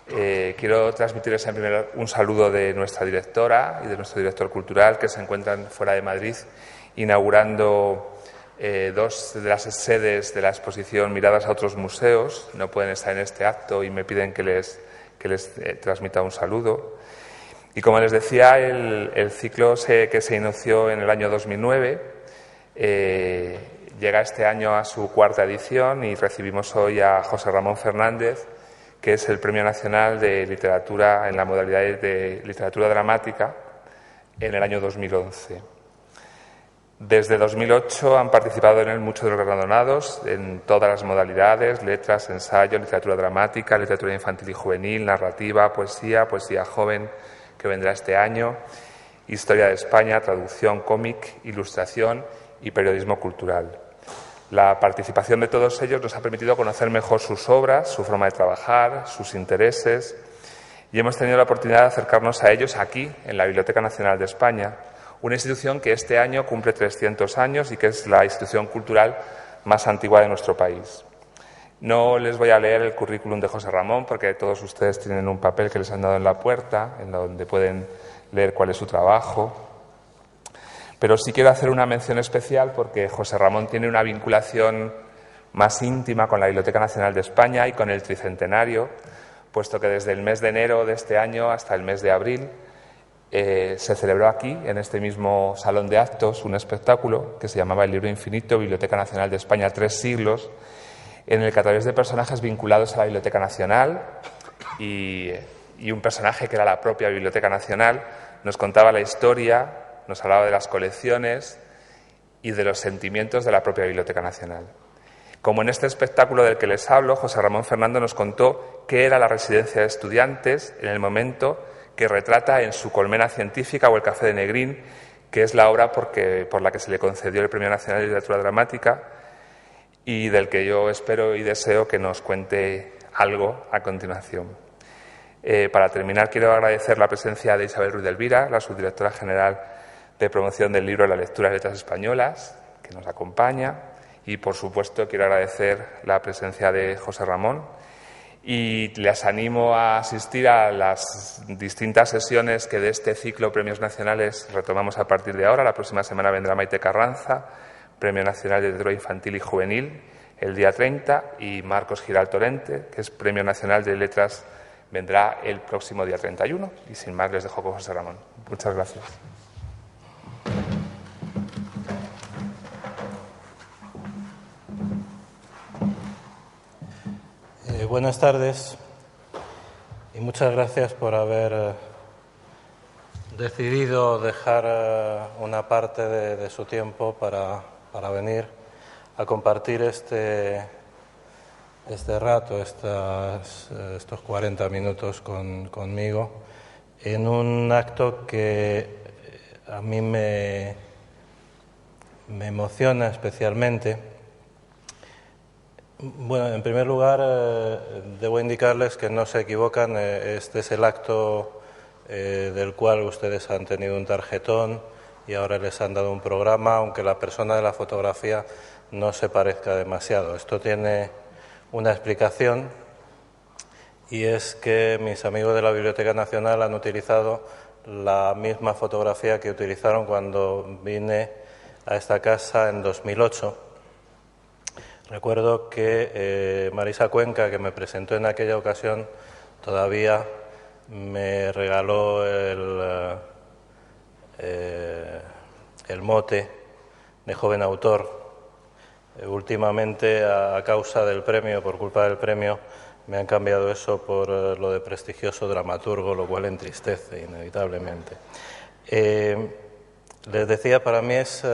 Quiero transmitirles en primer lugar un saludo de nuestra directora y de nuestro director cultural, que se encuentran fuera de Madrid inaugurando dos de las sedes de la exposición Miradas a otros museos. No pueden estar en este acto y me piden que les transmita un saludo. Y como les decía, el ciclo que se inició en el año 2009 llega este año a su cuarta edición y recibimos hoy a José Ramón Fernández, que es el Premio Nacional de Literatura en la modalidad de Literatura Dramática en el año 2011. Desde 2008 han participado en él muchos de los galardonados en todas las modalidades: letras, ensayo, literatura dramática, literatura infantil y juvenil, narrativa, poesía joven, que vendrá este año, historia de España, traducción, cómic, ilustración y periodismo cultural. La participación de todos ellos nos ha permitido conocer mejor sus obras, su forma de trabajar, sus intereses, y hemos tenido la oportunidad de acercarnos a ellos aquí, en la Biblioteca Nacional de España, una institución que este año cumple 300 años y que es la institución cultural más antigua de nuestro país. No les voy a leer el currículum de José Ramón, porque todos ustedes tienen un papel que les han dado en la puerta, en donde pueden leer cuál es su trabajo. Pero sí quiero hacer una mención especial porque José Ramón tiene una vinculación más íntima con la Biblioteca Nacional de España y con el tricentenario, puesto que desde el mes de enero de este año hasta el mes de abril se celebró aquí, en este mismo salón de actos, un espectáculo que se llamaba El Libro Infinito, Biblioteca Nacional de España, 3 siglos, en el que a través de personajes vinculados a la Biblioteca Nacional y un personaje que era la propia Biblioteca Nacional nos contaba la historia, nos hablaba de las colecciones y de los sentimientos de la propia Biblioteca Nacional. Como en este espectáculo del que les hablo, José Ramón Fernández nos contó qué era la residencia de estudiantes en el momento que retrata en su Colmena Científica o El Café de Negrín, que es la obra por la que se le concedió el Premio Nacional de Literatura Dramática y del que yo espero y deseo que nos cuente algo a continuación. Para terminar, quiero agradecer la presencia de Isabel Ruiz de Elvira, la subdirectora general de promoción del libro La lectura de letras españolas, que nos acompaña, y por supuesto quiero agradecer la presencia de José Ramón y les animo a asistir a las distintas sesiones que de este ciclo Premios Nacionales retomamos a partir de ahora. La próxima semana vendrá Maite Carranza, Premio Nacional de Literatura Infantil y Juvenil, el día 30, y Marcos Giral Torrente, que es Premio Nacional de Letras, vendrá el próximo día 31. Y sin más les dejo con José Ramón. Muchas gracias. Buenas tardes y muchas gracias por haber decidido dejar una parte de su tiempo para venir a compartir este rato, estos 40 minutos conmigo en un acto que a mí me emociona especialmente. Bueno, en primer lugar, debo indicarles que no se equivocan. Este es el acto del cual ustedes han tenido un tarjetón y ahora les han dado un programa, aunque la persona de la fotografía no se parezca demasiado. Esto tiene una explicación, y es que mis amigos de la Biblioteca Nacional han utilizado la misma fotografía que utilizaron cuando vine a esta casa en 2008. Recuerdo que Marisa Cuenca, que me presentó en aquella ocasión, todavía me regaló el mote de joven autor. Últimamente, a causa del premio, por culpa del premio, me han cambiado eso por lo de prestigioso dramaturgo, lo cual entristece inevitablemente. Les decía, para mí es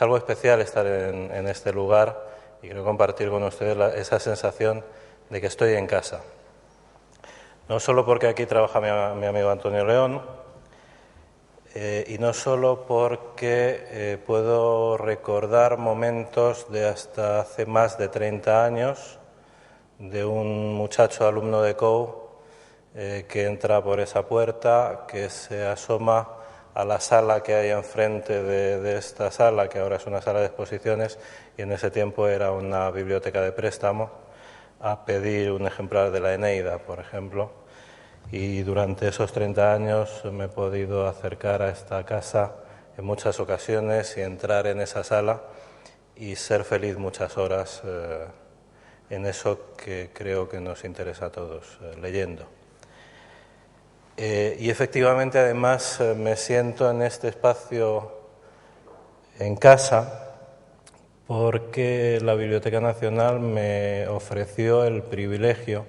algo especial estar en este lugar. Y quiero compartir con ustedes esa sensación de que estoy en casa. No solo porque aquí trabaja mi amigo Antonio León, y no solo porque puedo recordar momentos de hasta hace más de 30 años, de un muchacho alumno de COU que entra por esa puerta, que se asoma a la sala que hay enfrente de esta sala, que ahora es una sala de exposiciones y en ese tiempo era una biblioteca de préstamo, a pedir un ejemplar de la Eneida, por ejemplo, y durante esos 30 años me he podido acercar a esta casa en muchas ocasiones y entrar en esa sala y ser feliz muchas horas en eso que creo que nos interesa a todos, leyendo. Y efectivamente, además, me siento en este espacio en casa porque la Biblioteca Nacional me ofreció el privilegio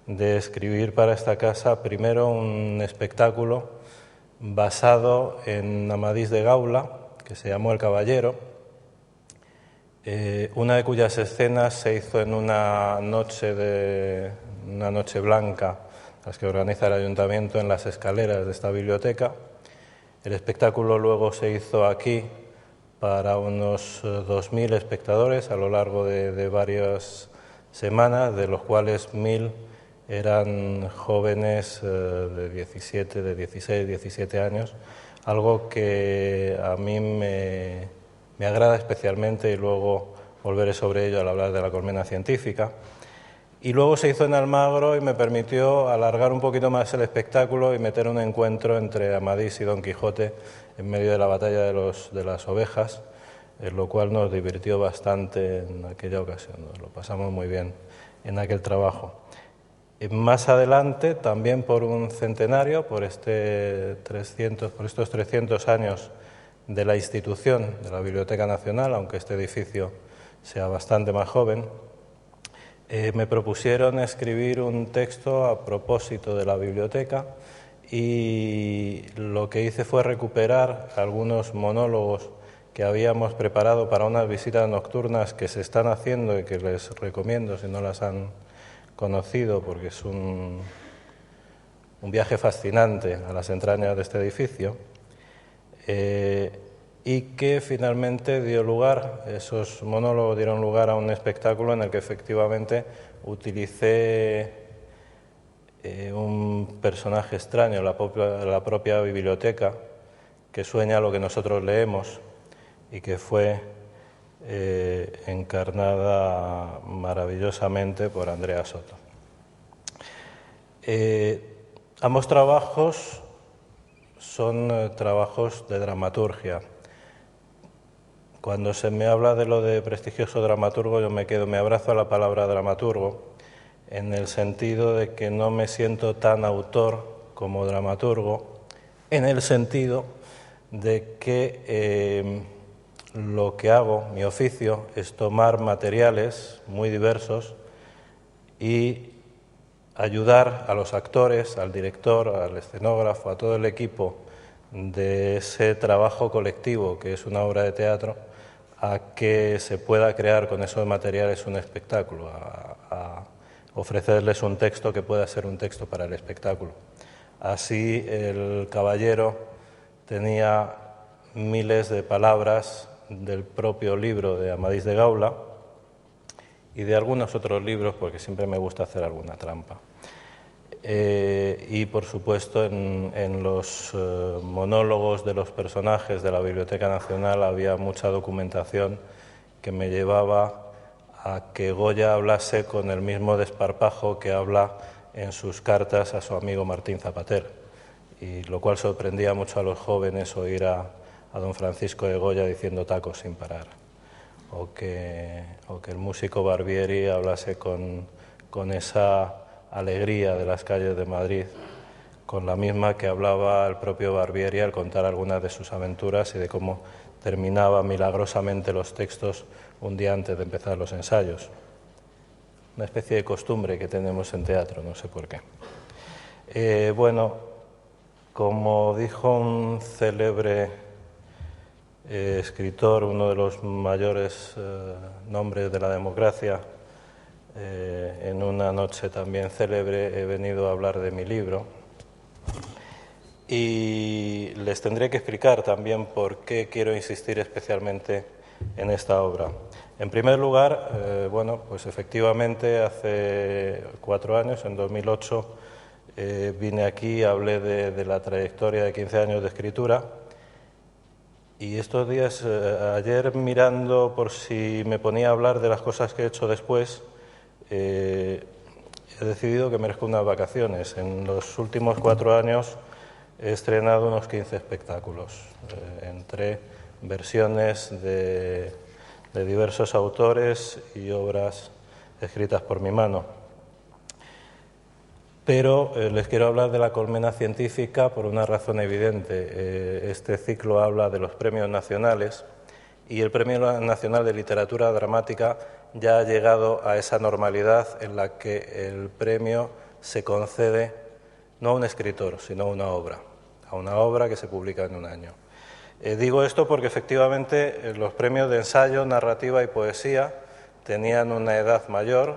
de escribir para esta casa primero un espectáculo basado en Amadís de Gaula, que se llamó El Caballero, una de cuyas escenas se hizo en una noche blanca, las que organiza el Ayuntamiento en las escaleras de esta biblioteca. El espectáculo luego se hizo aquí para unos 2.000 espectadores a lo largo de varias semanas, de los cuales 1.000 eran jóvenes de 16, 17 años, algo que a mí me agrada especialmente, y luego volveré sobre ello al hablar de la colmena científica. Y luego se hizo en Almagro y me permitió alargar un poquito más el espectáculo y meter un encuentro entre Amadís y Don Quijote en medio de la batalla de las ovejas, lo cual nos divirtió bastante en aquella ocasión, nos lo pasamos muy bien en aquel trabajo. Más adelante, también por un centenario, por estos 300 años de la institución de la Biblioteca Nacional, aunque este edificio sea bastante más joven, me propusieron escribir un texto a propósito de la biblioteca, y lo que hice fue recuperar algunos monólogos que habíamos preparado para unas visitas nocturnas que se están haciendo y que les recomiendo si no las han conocido, porque es un viaje fascinante a las entrañas de este edificio, y que finalmente esos monólogos dieron lugar a un espectáculo en el que efectivamente utilicé un personaje extraño, la propia biblioteca, que sueña lo que nosotros leemos y que fue encarnada maravillosamente por Andrea Soto. Ambos trabajos son trabajos de dramaturgia. Cuando se me habla de lo de prestigioso dramaturgo, yo me abrazo a la palabra dramaturgo, en el sentido de que no me siento tan autor como dramaturgo, en el sentido de que lo que hago, mi oficio, es tomar materiales muy diversos y ayudar a los actores, al director, al escenógrafo, a todo el equipo de ese trabajo colectivo que es una obra de teatro, a que se pueda crear con esos materiales un espectáculo, a ofrecerles un texto que pueda ser un texto para el espectáculo. Así, El Caballero tenía miles de palabras del propio libro de Amadís de Gaula y de algunos otros libros, porque siempre me gusta hacer alguna trampa. Y, por supuesto, en los monólogos de los personajes de la Biblioteca Nacional había mucha documentación que me llevaba a que Goya hablase con el mismo desparpajo que habla en sus cartas a su amigo Martín Zapater, y lo cual sorprendía mucho a los jóvenes oír a don Francisco de Goya diciendo tacos sin parar, o que el músico Barbieri hablase con esa alegría de las calles de Madrid, con la misma que hablaba el propio Barbieri al contar algunas de sus aventuras y de cómo terminaba milagrosamente los textos un día antes de empezar los ensayos. Una especie de costumbre que tenemos en teatro, no sé por qué. Bueno, como dijo un célebre escritor, uno de los mayores nombres de la democracia, en una noche también célebre, he venido a hablar de mi libro, y les tendré que explicar también por qué quiero insistir especialmente en esta obra. En primer lugar, bueno, pues efectivamente hace 4 años, en 2008, vine aquí, hablé de la trayectoria de 15 años de escritura, y estos días, ayer mirando por si me ponía a hablar de las cosas que he hecho después, he decidido que merezco unas vacaciones. En los últimos 4 años he estrenado unos 15 espectáculos, entre versiones de diversos autores y obras escritas por mi mano. Pero les quiero hablar de la colmena científica por una razón evidente. Este ciclo habla de los premios nacionales y el Premio Nacional de Literatura Dramática ya ha llegado a esa normalidad en la que el premio se concede no a un escritor, sino a una obra que se publica en un año. Digo esto porque efectivamente los premios de ensayo, narrativa y poesía tenían una edad mayor.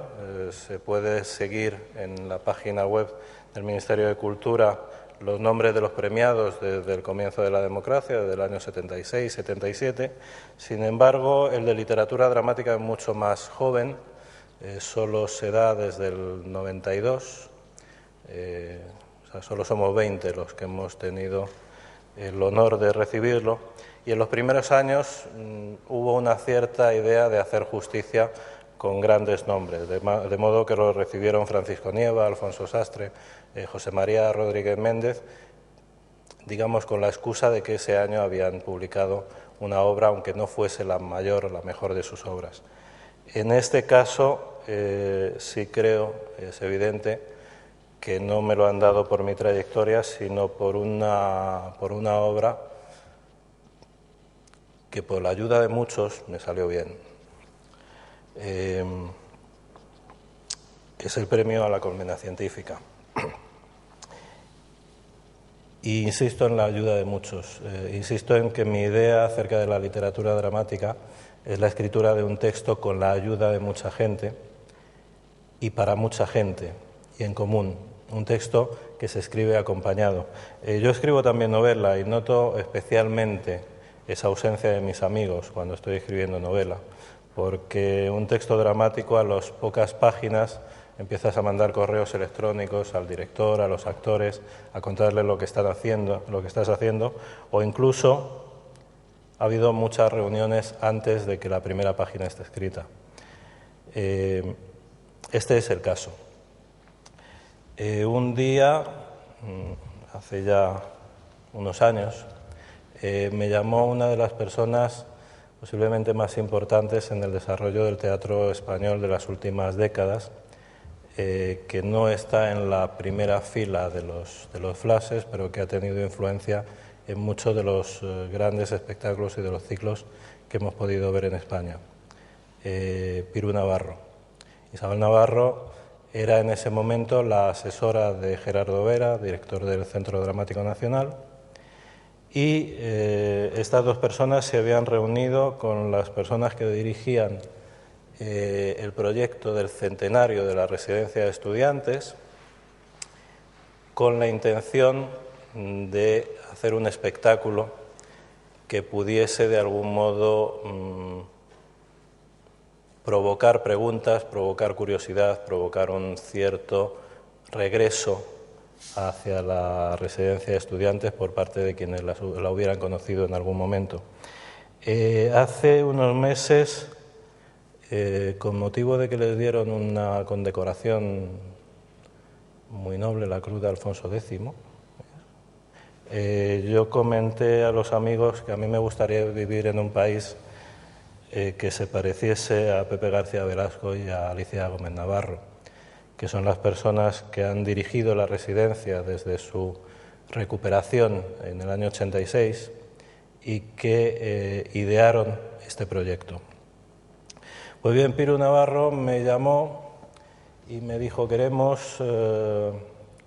Se puede seguir en la página web del Ministerio de Cultura los nombres de los premiados desde el comienzo de la democracia, desde el año 76, 77. Sin embargo, el de literatura dramática es mucho más joven, solo se da desde el 92, o sea, solo somos 20 los que hemos tenido el honor de recibirlo, y en los primeros años hubo una cierta idea de hacer justicia con grandes nombres, de modo que lo recibieron Francisco Nieva, Alfonso Sastre, José María Rodríguez Méndez, digamos con la excusa de que ese año habían publicado una obra, aunque no fuese la mejor de sus obras. En este caso, sí creo, es evidente, que no me lo han dado por mi trayectoria, sino por una obra que por la ayuda de muchos me salió bien. Es el premio a la colmena científica. Y insisto en la ayuda de muchos. Insisto en que mi idea acerca de la literatura dramática es la escritura de un texto con la ayuda de mucha gente y para mucha gente y en común. Un texto que se escribe acompañado. Yo escribo también novela y noto especialmente esa ausencia de mis amigos cuando estoy escribiendo novela, porque un texto dramático a las pocas páginas empiezas a mandar correos electrónicos al director, a los actores, a contarles lo que estás haciendo, o incluso ha habido muchas reuniones antes de que la primera página esté escrita. Este es el caso. Un día, hace ya unos años, me llamó una de las personas posiblemente más importantes en el desarrollo del teatro español de las últimas décadas, que no está en la primera fila de los flashes, pero que ha tenido influencia en muchos de los grandes espectáculos y de los ciclos que hemos podido ver en España. Piru Navarro. Isabel Navarro era en ese momento la asesora de Gerardo Vera, director del Centro Dramático Nacional, y estas dos personas se habían reunido con las personas que dirigían el proyecto del centenario de la residencia de estudiantes, con la intención de hacer un espectáculo que pudiese de algún modo provocar preguntas, provocar curiosidad, provocar un cierto regreso hacia la residencia de estudiantes por parte de quienes la hubieran conocido en algún momento. Hace unos meses, con motivo de que les dieron una condecoración muy noble, la Cruz de Alfonso X, yo comenté a los amigos que a mí me gustaría vivir en un país que se pareciese a Pepe García Velasco y a Alicia Gómez Navarro, que son las personas que han dirigido la residencia desde su recuperación en el año 86 y que idearon este proyecto. Pues bien, Piru Navarro me llamó y me dijo: queremos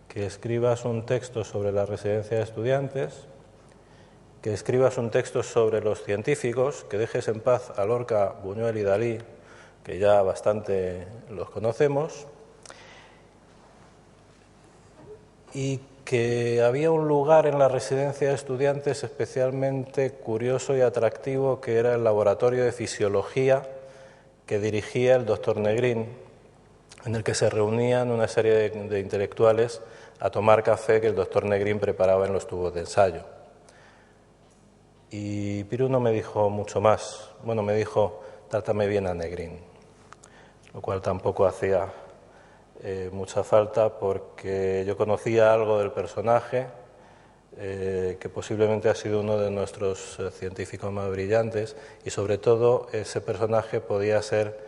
que escribas un texto sobre la residencia de estudiantes, que escribas un texto sobre los científicos, que dejes en paz a Lorca, Buñuel y Dalí, que ya bastante los conocemos, y que había un lugar en la residencia de estudiantes especialmente curioso y atractivo, que era el laboratorio de fisiología que dirigía el doctor Negrín, en el que se reunían una serie de intelectuales a tomar café que el doctor Negrín preparaba en los tubos de ensayo. Y Piru no me dijo mucho más. Bueno, me dijo: trátame bien a Negrín. lo cual tampoco hacía mucha falta porque yo conocía algo del personaje, que posiblemente ha sido uno de nuestros científicos más brillantes, y sobre todo ese personaje podía ser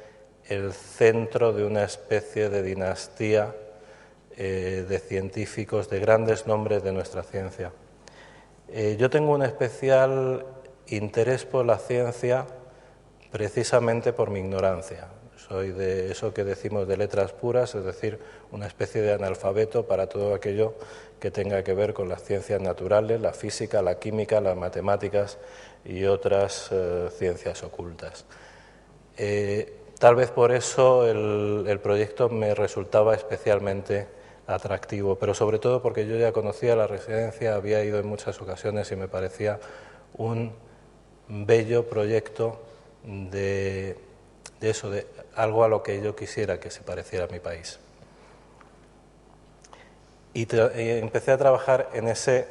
el centro de una especie de dinastía de científicos de grandes nombres de nuestra ciencia. Yo tengo un especial interés por la ciencia precisamente por mi ignorancia. Soy de eso que decimos de letras puras, es decir, una especie de analfabeto para todo aquello que tenga que ver con las ciencias naturales, la física, la química, las matemáticas y otras ciencias ocultas. Tal vez por eso el proyecto me resultaba especialmente atractivo, pero sobre todo porque yo ya conocía la residencia, había ido en muchas ocasiones y me parecía un bello proyecto de eso, de algo a lo que yo quisiera que se pareciera a mi país. Y empecé a trabajar en ese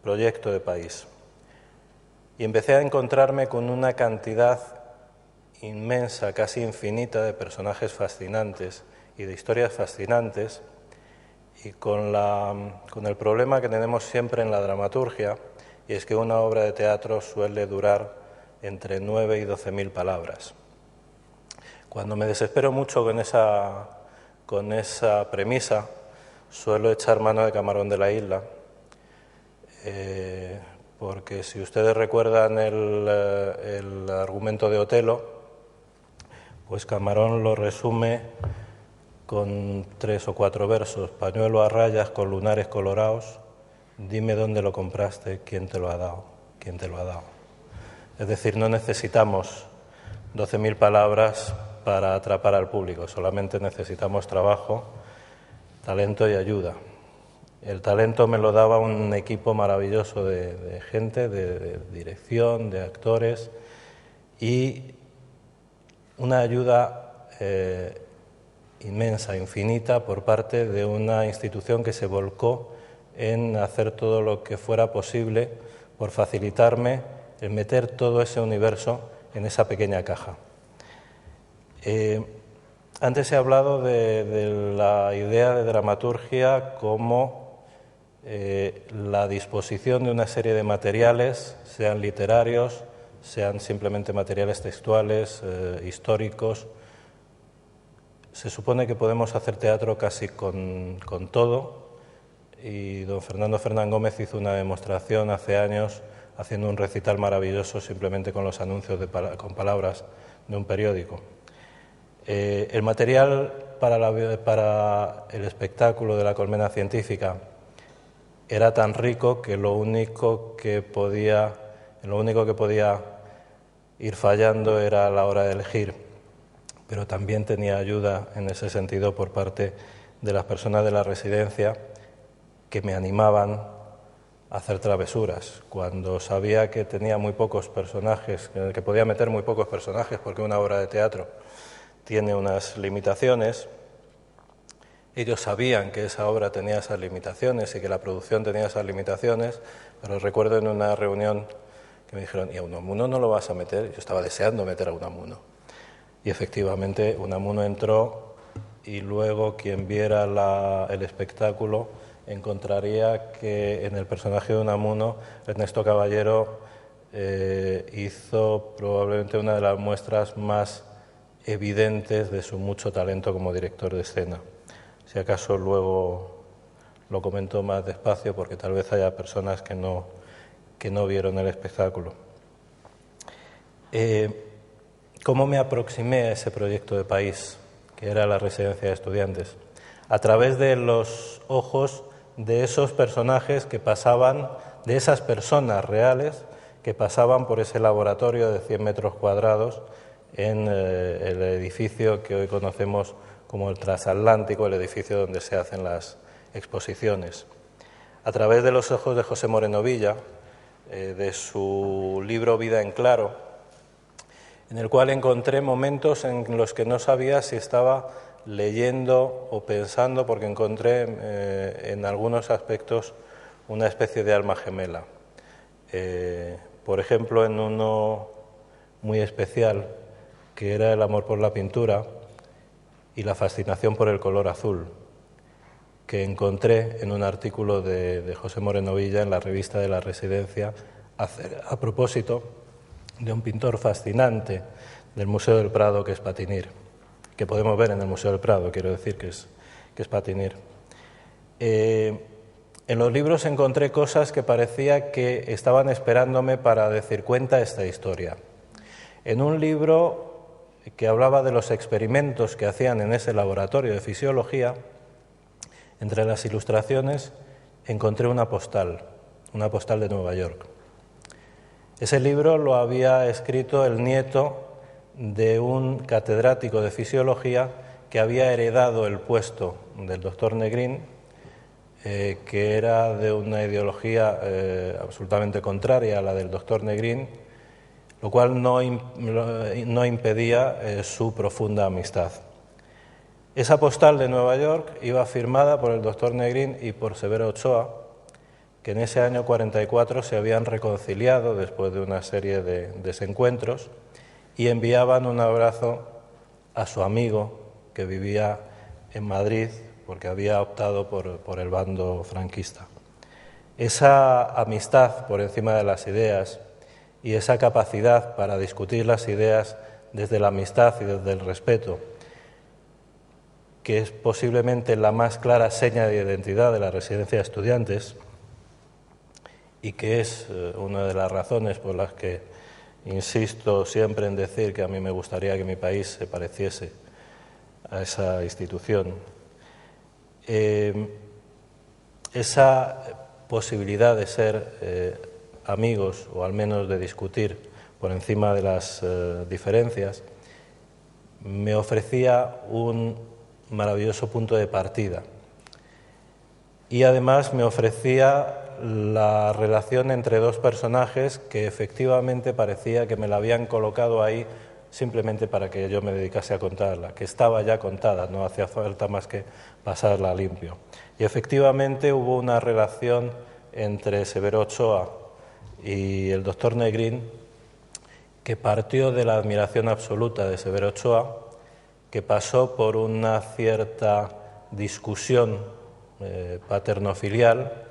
proyecto de país. Y empecé a encontrarme con una cantidad inmensa, casi infinita, de personajes fascinantes y de historias fascinantes, y con el problema que tenemos siempre en la dramaturgia, y es que una obra de teatro suele durar entre 9 y 12.000 palabras. Cuando me desespero mucho con esa premisa, suelo echar mano de Camarón de la Isla, porque si ustedes recuerdan el argumento de Otelo, pues Camarón lo resume con 3 o 4 versos: pañuelo a rayas con lunares colorados, dime dónde lo compraste, quién te lo ha dado, quién te lo ha dado. Es decir, no necesitamos 12.000 palabras para atrapar al público, solamente necesitamos trabajo, talento y ayuda. El talento me lo daba un equipo maravilloso de gente, de dirección, de actores, y una ayuda inmensa, infinita, por parte de una institución que se volcó en hacer todo lo que fuera posible por facilitarme el meter todo ese universo en esa pequeña caja. Antes he hablado de la idea de dramaturgia como la disposición de una serie de materiales, sean literarios, sean simplemente materiales textuales, históricos. Se supone que podemos hacer teatro casi con todo, y don Fernando Fernán Gómez hizo una demostración hace años haciendo un recital maravilloso simplemente con los anuncios con palabras de un periódico. El material para el espectáculo de la colmena científica era tan rico que lo único que podía ir fallando era a la hora de elegir, pero también tenía ayuda en ese sentido por parte de las personas de la residencia que me animaban a hacer travesuras. Cuando sabía que tenía muy pocos personajes, que podía meter muy pocos personajes, porque una obra de teatro tiene unas limitaciones, ellos sabían que esa obra tenía esas limitaciones y que la producción tenía esas limitaciones, pero recuerdo en una reunión que me dijeron: ¿y a Unamuno no lo vas a meter? Yo estaba deseando meter a Unamuno. Y efectivamente Unamuno entró, y luego quien viera el espectáculo encontraría que en el personaje de Unamuno Ernesto Caballero hizo probablemente una de las muestras más evidentes de su mucho talento como director de escena. Si acaso luego lo comento más despacio, porque tal vez haya personas que no vieron el espectáculo. ¿Cómo me aproximé a ese proyecto de país, que era la residencia de estudiantes? A través de los ojos de esos personajes que pasaban, de esas personas reales que pasaban por ese laboratorio de 100 metros cuadrados en el edificio que hoy conocemos como el Transatlántico, el edificio donde se hacen las exposiciones. A través de los ojos de José Moreno Villa, de su libro Vida en Claro, en el cual encontré momentos en los que no sabía si estaba leyendo o pensando, porque encontré en algunos aspectos una especie de alma gemela. Por ejemplo, en uno muy especial, que era el amor por la pintura, y la fascinación por el color azul, que encontré en un artículo de José Moreno Villa en la revista de la Residencia a propósito de un pintor fascinante del Museo del Prado, que es Patinir, que podemos ver en el Museo del Prado, quiero decir que es Patinir. En los libros encontré cosas que parecía que estaban esperándome para decir cuenta esta historia. En un libro que hablaba de los experimentos que hacían en ese laboratorio de fisiología, entre las ilustraciones encontré una postal de Nueva York. Ese libro lo había escrito el nieto de un catedrático de fisiología que había heredado el puesto del doctor Negrín, que era de una ideología absolutamente contraria a la del doctor Negrín, lo cual no impedía su profunda amistad. Esa postal de Nueva York iba firmada por el doctor Negrín y por Severo Ochoa, que en ese año 44 se habían reconciliado después de una serie de desencuentros y enviaban un abrazo a su amigo que vivía en Madrid porque había optado por el bando franquista. Esa amistad por encima de las ideas y esa capacidad para discutir las ideas desde la amistad y desde el respeto, que es posiblemente la más clara seña de identidad de la residencia de estudiantes y que es una de las razones por las que insisto siempre en decir que a mí me gustaría que mi país se pareciese a esa institución. Esa posibilidad de ser amigos, o al menos de discutir por encima de las diferencias, me ofrecía un maravilloso punto de partida. Y además me ofrecía la relación entre dos personajes que efectivamente parecía que me la habían colocado ahí simplemente para que yo me dedicase a contarla, que estaba ya contada, no hacía falta más que pasarla limpio. Y efectivamente hubo una relación entre Severo Ochoa y el doctor Negrín que partió de la admiración absoluta de Severo Ochoa, que pasó por una cierta discusión paternofilial,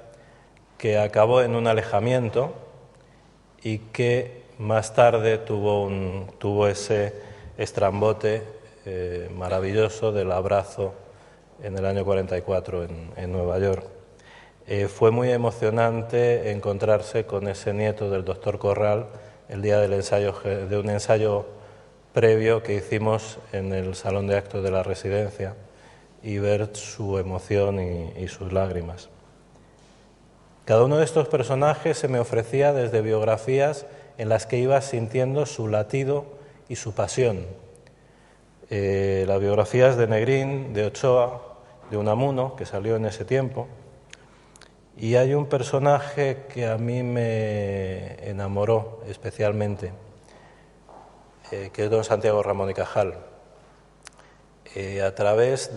que acabó en un alejamiento y que más tarde tuvo ese estrambote maravilloso del abrazo en el año 44 en Nueva York. Fue muy emocionante encontrarse con ese nieto del doctor Corral el día de un ensayo previo que hicimos en el salón de actos de la residencia y ver su emoción y sus lágrimas. Cada uno de estos personajes se me ofrecía desde biografías en las que iba sintiendo su latido y su pasión. Las biografías de Negrín, de Ochoa, de Unamuno, que salió en ese tiempo, y hay un personaje que a mí me enamoró especialmente, que es don Santiago Ramón y Cajal, a través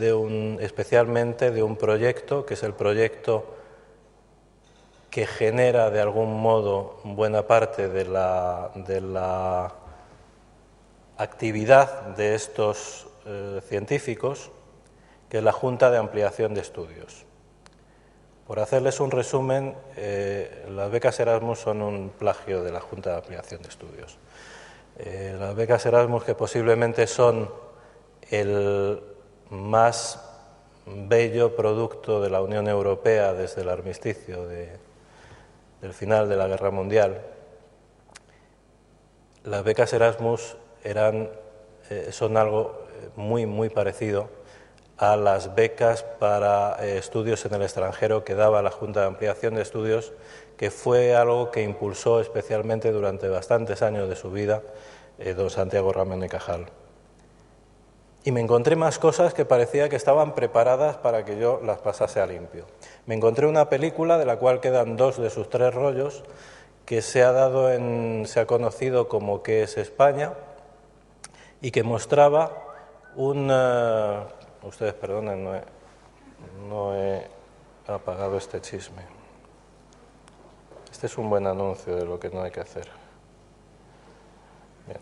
especialmente de un proyecto, que es el proyecto que genera de algún modo buena parte de la actividad de estos científicos, que es la Junta de Ampliación de Estudios. Por hacerles un resumen, las becas Erasmus son un plagio de la Junta de Ampliación de Estudios. Las becas Erasmus, que posiblemente son el más bello producto de la Unión Europea desde el armisticio del final de la Guerra Mundial. Las becas Erasmus son algo muy parecido a las becas para estudios en el extranjero que daba la Junta de Ampliación de Estudios, que fue algo que impulsó especialmente durante bastantes años de su vida don Santiago Ramón y Cajal. Y me encontré más cosas que parecía que estaban preparadas para que yo las pasase a limpio. Me encontré una película de la cual quedan 2 de sus 3 rollos, que se ha conocido como ¿Qué es España? Y que mostraba ustedes perdonen, no he apagado este chisme. Este es un buen anuncio de lo que no hay que hacer. Bien.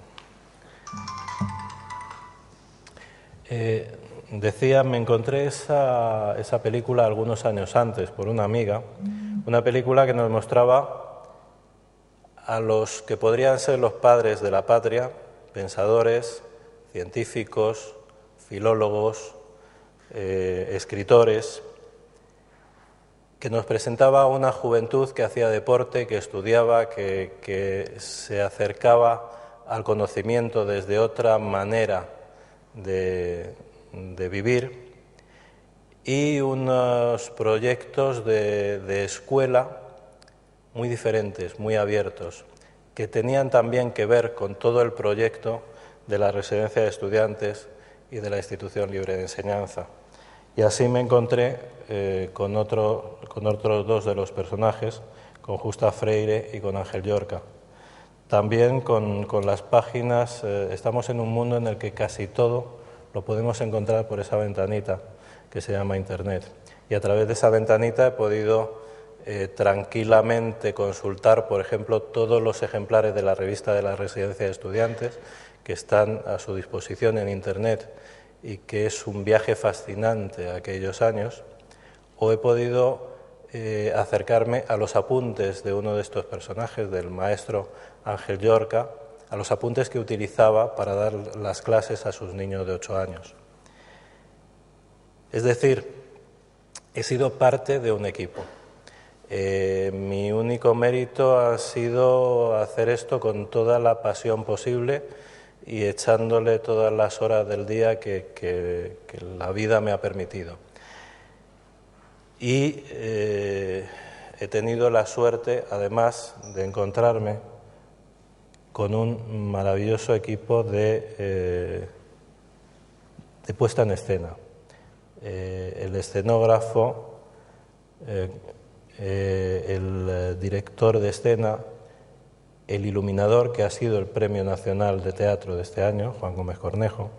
decía, me encontré esa película algunos años antes por una amiga, una película que nos mostraba a los que podrían ser los padres de la patria, pensadores, científicos, filólogos, escritores, que nos presentaba una juventud que hacía deporte, que estudiaba, que se acercaba al conocimiento desde otra manera de vivir, y unos proyectos de escuela muy diferentes, muy abiertos, que tenían también que ver con todo el proyecto de la residencia de estudiantes y de la institución libre de enseñanza. Y así me encontré con otros dos de los personajes, con Justa Freire y con Ángel Llorca. También con las páginas, estamos en un mundo en el que casi todo lo podemos encontrar por esa ventanita que se llama Internet. Y a través de esa ventanita he podido tranquilamente consultar, por ejemplo, todos los ejemplares de la revista de la Residencia de Estudiantes que están a su disposición en Internet y que es un viaje fascinante a aquellos años, o he podido acercarme a los apuntes de uno de estos personajes, del maestro Ángel Llorca, a los apuntes que utilizaba para dar las clases a sus niños de 8 años. Es decir, he sido parte de un equipo. Mi único mérito ha sido hacer esto con toda la pasión posible y echándole todas las horas del día que la vida me ha permitido. Y he tenido la suerte, además, de encontrarme con un maravilloso equipo de puesta en escena. El escenógrafo, el director de escena, el iluminador, que ha sido el Premio Nacional de Teatro de este año, Juan Gómez Cornejo,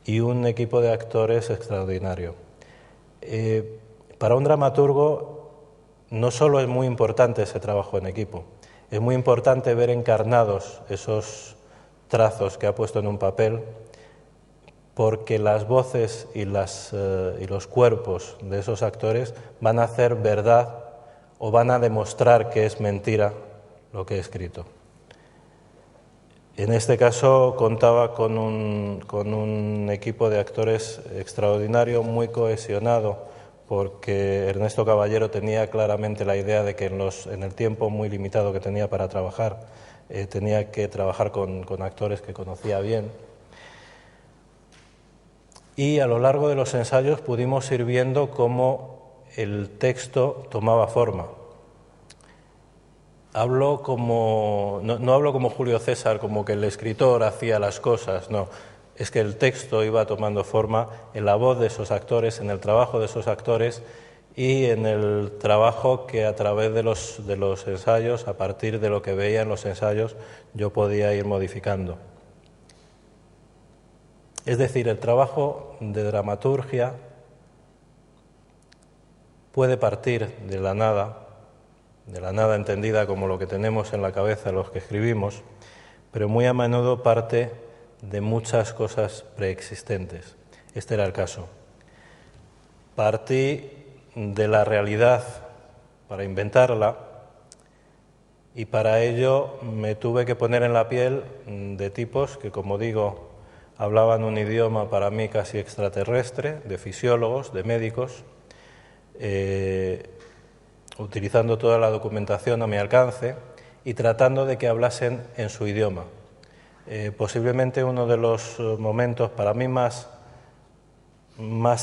y un equipo de actores extraordinario. Para un dramaturgo no solo es muy importante ese trabajo en equipo, es muy importante ver encarnados esos trazos que ha puesto en un papel, porque las voces y los cuerpos de esos actores van a hacer verdad o van a demostrar que es mentira lo que he escrito. En este caso contaba con un equipo de actores extraordinario, muy cohesionado, porque Ernesto Caballero tenía claramente la idea de que en el tiempo muy limitado que tenía para trabajar, tenía que trabajar con actores que conocía bien. Y a lo largo de los ensayos pudimos ir viendo cómo el texto tomaba forma. No hablo como Julio César, como que el escritor hacía las cosas, no. Es que el texto iba tomando forma en la voz de esos actores, en el trabajo de esos actores y en el trabajo que a través de los ensayos, a partir de lo que veía en los ensayos, yo podía ir modificando. Es decir, el trabajo de dramaturgia puede partir de la nada entendida como lo que tenemos en la cabeza los que escribimos, pero muy a menudo parte de muchas cosas preexistentes. Este era el caso. Partí de la realidad para inventarla y para ello me tuve que poner en la piel de tipos que, como digo, hablaban un idioma para mí casi extraterrestre, de fisiólogos, de médicos, utilizando toda la documentación a mi alcance y tratando de que hablasen en su idioma. Posiblemente uno de los momentos para mí más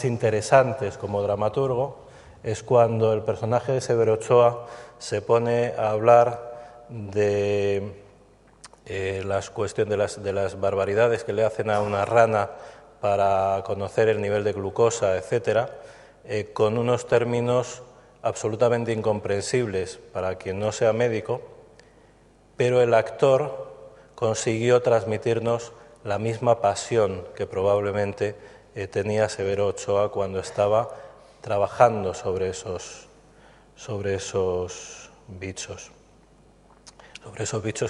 interesantes como dramaturgo es cuando el personaje de Severo Ochoa se pone a hablar de las cuestiones de las barbaridades que le hacen a una rana para conocer el nivel de glucosa, etcétera, con unos términos absolutamente incomprensibles para quien no sea médico, pero el actor consiguió transmitirnos la misma pasión que probablemente tenía Severo Ochoa cuando estaba trabajando sobre esos bichos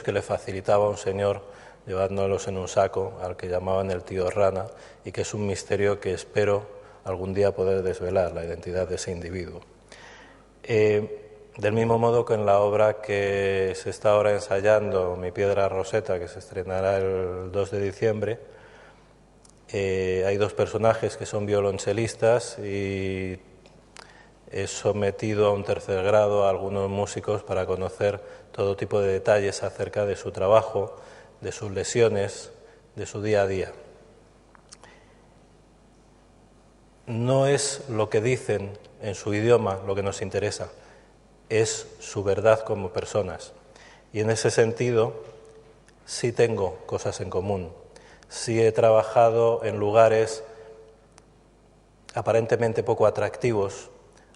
que le facilitaba un señor llevándolos en un saco al que llamaban el tío Rana, y que es un misterio que espero algún día poder desvelar, la identidad de ese individuo. Del mismo modo que en la obra que se está ahora ensayando, Mi piedra Roseta, que se estrenará el 2 de diciembre, hay dos personajes que son violonchelistas y he sometido a un tercer grado a algunos músicos para conocer todo tipo de detalles acerca de su trabajo, de sus lesiones, de su día a día. No es lo que dicen en su idioma lo que nos interesa, es su verdad como personas. Y en ese sentido sí tengo cosas en común. Sí he trabajado en lugares aparentemente poco atractivos,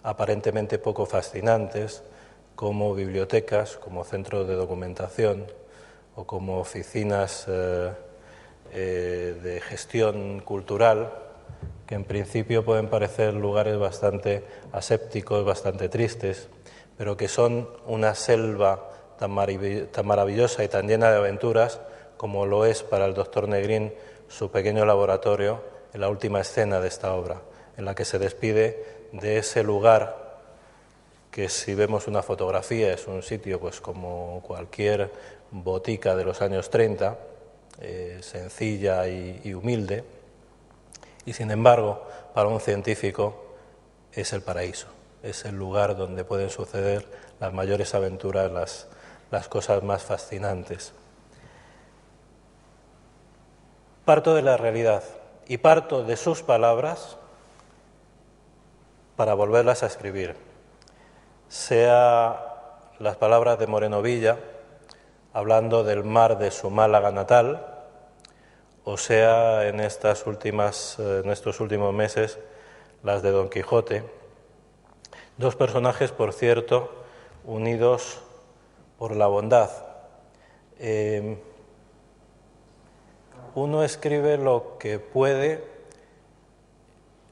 aparentemente poco fascinantes, como bibliotecas, como centros de documentación o como oficinas de gestión cultural, que en principio pueden parecer lugares bastante asépticos, bastante tristes, pero que son una selva tan maravillosa y tan llena de aventuras como lo es para el doctor Negrín su pequeño laboratorio en la última escena de esta obra, en la que se despide de ese lugar que, si vemos una fotografía, es un sitio pues como cualquier botica de los años 30, sencilla y humilde, y sin embargo, para un científico es el paraíso, es el lugar donde pueden suceder las mayores aventuras, las cosas más fascinantes. Parto de la realidad y parto de sus palabras para volverlas a escribir, sea las palabras de Moreno Villa, hablando del mar de su Málaga natal, o sea en estos últimos meses las de Don Quijote, dos personajes, por cierto, unidos por la bondad. Uno escribe lo que puede,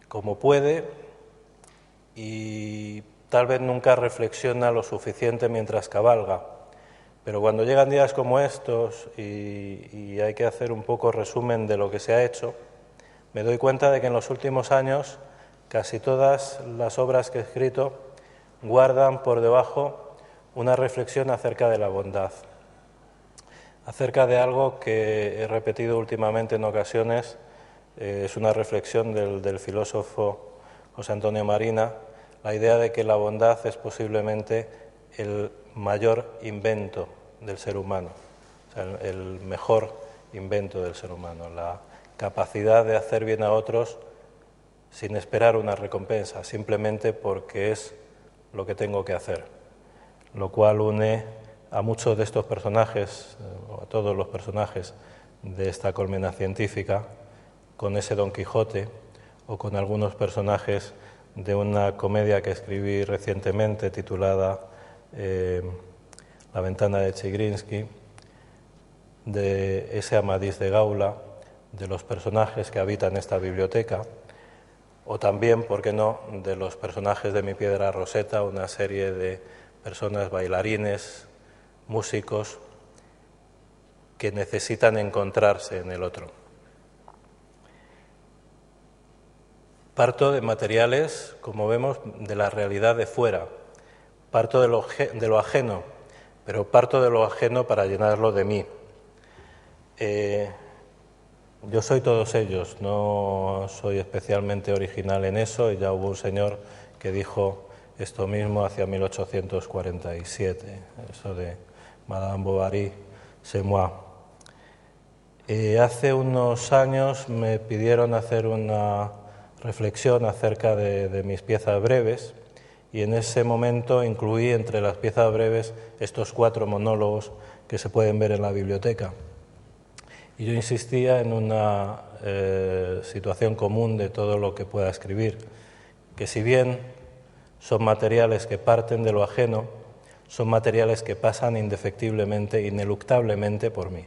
como puede, y tal vez nunca reflexiona lo suficiente mientras cabalga. Pero cuando llegan días como estos y hay que hacer un poco resumen de lo que se ha hecho, me doy cuenta de que en los últimos años casi todas las obras que he escrito guardan por debajo una reflexión acerca de la bondad, acerca de algo que he repetido últimamente en ocasiones. Es una reflexión del filósofo José Antonio Marina, la idea de que la bondad es posiblemente el mayor invento del ser humano, o sea, el mejor invento del ser humano, la capacidad de hacer bien a otros sin esperar una recompensa, simplemente porque es lo que tengo que hacer, lo cual une a muchos de estos personajes, o a todos los personajes de esta colmena científica, con ese Don Quijote o con algunos personajes de una comedia que escribí recientemente titulada La ventana de Chigrinsky, de ese Amadís de Gaula, de los personajes que habitan esta biblioteca, o también, ¿por qué no?, de los personajes de Mi piedra Roseta, una serie de personas, bailarines, músicos, que necesitan encontrarse en el otro. Parto de materiales, como vemos, de la realidad de fuera. Parto de lo ajeno, pero parto de lo ajeno para llenarlo de mí. Yo soy todos ellos, no soy especialmente original en eso, y ya hubo un señor que dijo esto mismo hacia 1847, eso de Madame Bovary, c'est moi. Hace unos años me pidieron hacer una reflexión acerca de mis piezas breves, y en ese momento incluí entre las piezas breves estos 4 monólogos que se pueden ver en la biblioteca. Y yo insistía en una situación común de todo lo que pueda escribir, que si bien son materiales que parten de lo ajeno, son materiales que pasan indefectiblemente, ineluctablemente por mí.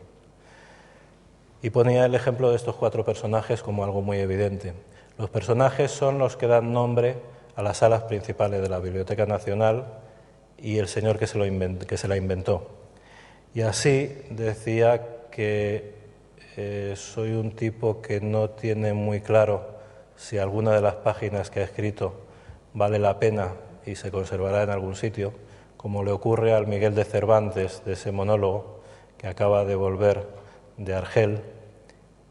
Y ponía el ejemplo de estos 4 personajes como algo muy evidente. Los personajes son los que dan nombre a las salas principales de la Biblioteca Nacional y el señor que se la inventó. Y así decía que soy un tipo que no tiene muy claro si alguna de las páginas que ha escrito vale la pena y se conservará en algún sitio, como le ocurre al Miguel de Cervantes, de ese monólogo que acaba de volver de Argel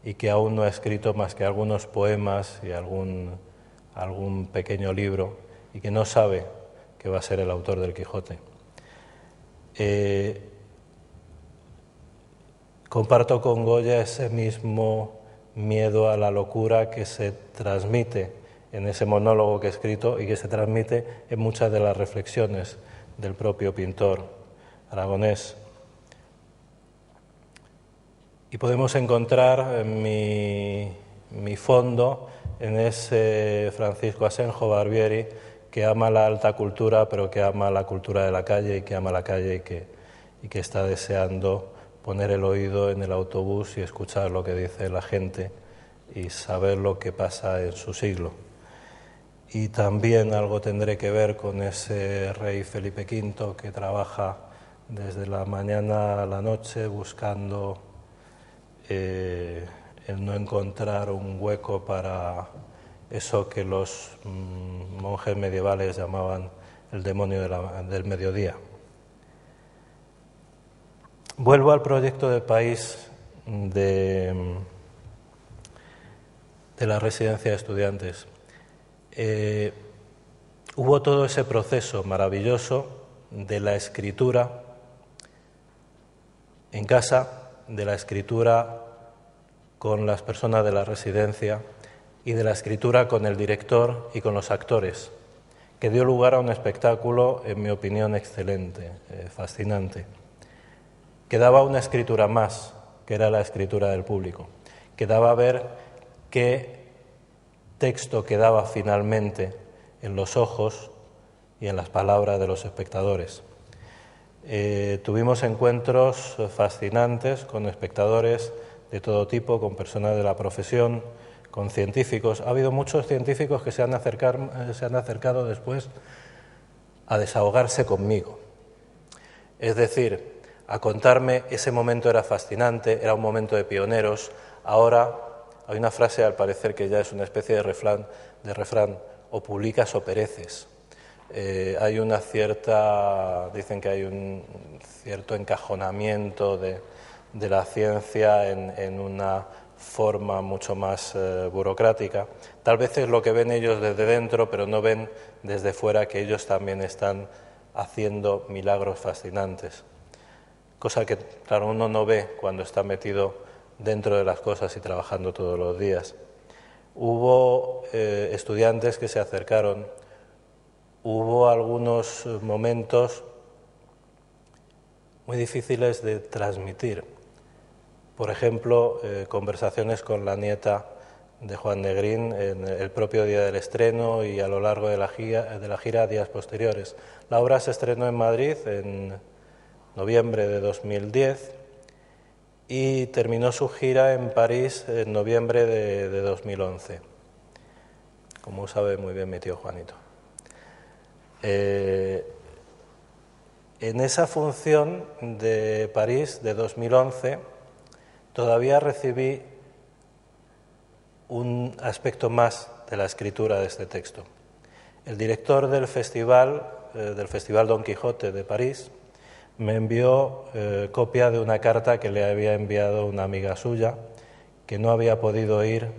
y que aún no ha escrito más que algunos poemas y algún pequeño libro, y que no sabe que va a ser el autor del Quijote. Comparto con Goya ese mismo miedo a la locura que se transmite en ese monólogo que he escrito y que se transmite en muchas de las reflexiones del propio pintor aragonés. Y podemos encontrar mi fondo en ese Francisco Asenjo Barbieri, que ama la alta cultura, pero que ama la cultura de la calle y que ama la calle y que está deseando poner el oído en el autobús y escuchar lo que dice la gente y saber lo que pasa en su siglo. Y también algo tendré que ver con ese rey Felipe V que trabaja desde la mañana a la noche buscando el no encontrar un hueco para eso que los monjes medievales llamaban el demonio del mediodía. Vuelvo al proyecto de país de la residencia de estudiantes. Hubo todo ese proceso maravilloso de la escritura en casa, de la escritura con las personas de la residencia y de la escritura con el director y con los actores, que dio lugar a un espectáculo, en mi opinión, excelente, fascinante, que daba una escritura más, que era la escritura del público, que daba a ver qué texto quedaba finalmente en los ojos y en las palabras de los espectadores. Tuvimos encuentros fascinantes con espectadores de todo tipo, con personas de la profesión, con científicos. Ha habido muchos científicos que se han acercado después a desahogarse conmigo. Es decir, a contarme ese momento era fascinante, era un momento de pioneros. Ahora hay una frase, al parecer, que ya es una especie de refrán, o publicas o pereces. Hay una cierta, dicen que hay un cierto encajonamiento de la ciencia en una forma mucho más burocrática. Tal vez es lo que ven ellos desde dentro, pero no ven desde fuera que ellos también están haciendo milagros fascinantes. Cosa que, claro, uno no ve cuando está metido dentro de las cosas y trabajando todos los días. Hubo estudiantes que se acercaron. Hubo algunos momentos muy difíciles de transmitir. Por ejemplo, conversaciones con la nieta de Juan Negrín en el propio día del estreno y a lo largo de la gira días posteriores. La obra se estrenó en Madrid en noviembre de 2010 y terminó su gira en París en noviembre de 2011, como sabe muy bien mi tío Juanito. En esa función de París de 2011 todavía recibí un aspecto más de la escritura de este texto. El director del Festival Don Quijote de París me envió copia de una carta que le había enviado una amiga suya que no había podido ir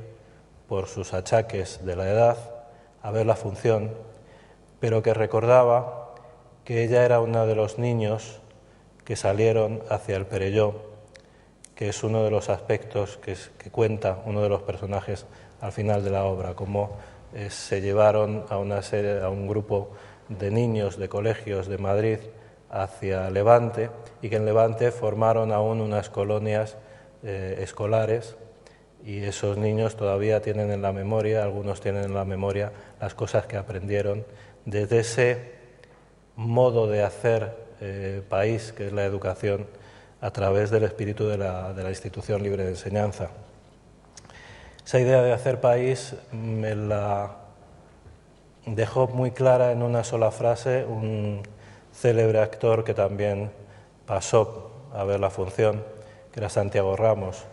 por sus achaques de la edad a ver la función, pero que recordaba que ella era uno de los niños que salieron hacia el Perelló, que es uno de los aspectos que cuenta uno de los personajes al final de la obra, cómo se llevaron a un grupo de niños de colegios de Madrid hacia Levante y que en Levante formaron aún unas colonias escolares, y esos niños todavía tienen en la memoria, algunos tienen en la memoria las cosas que aprendieron desde ese modo de hacer país que es la educación a través del espíritu de la institución libre de enseñanza. Esa idea de hacer país me la dejó muy clara en una sola frase un célebre actor que también pasó a ver la función, que era Santiago Ramos,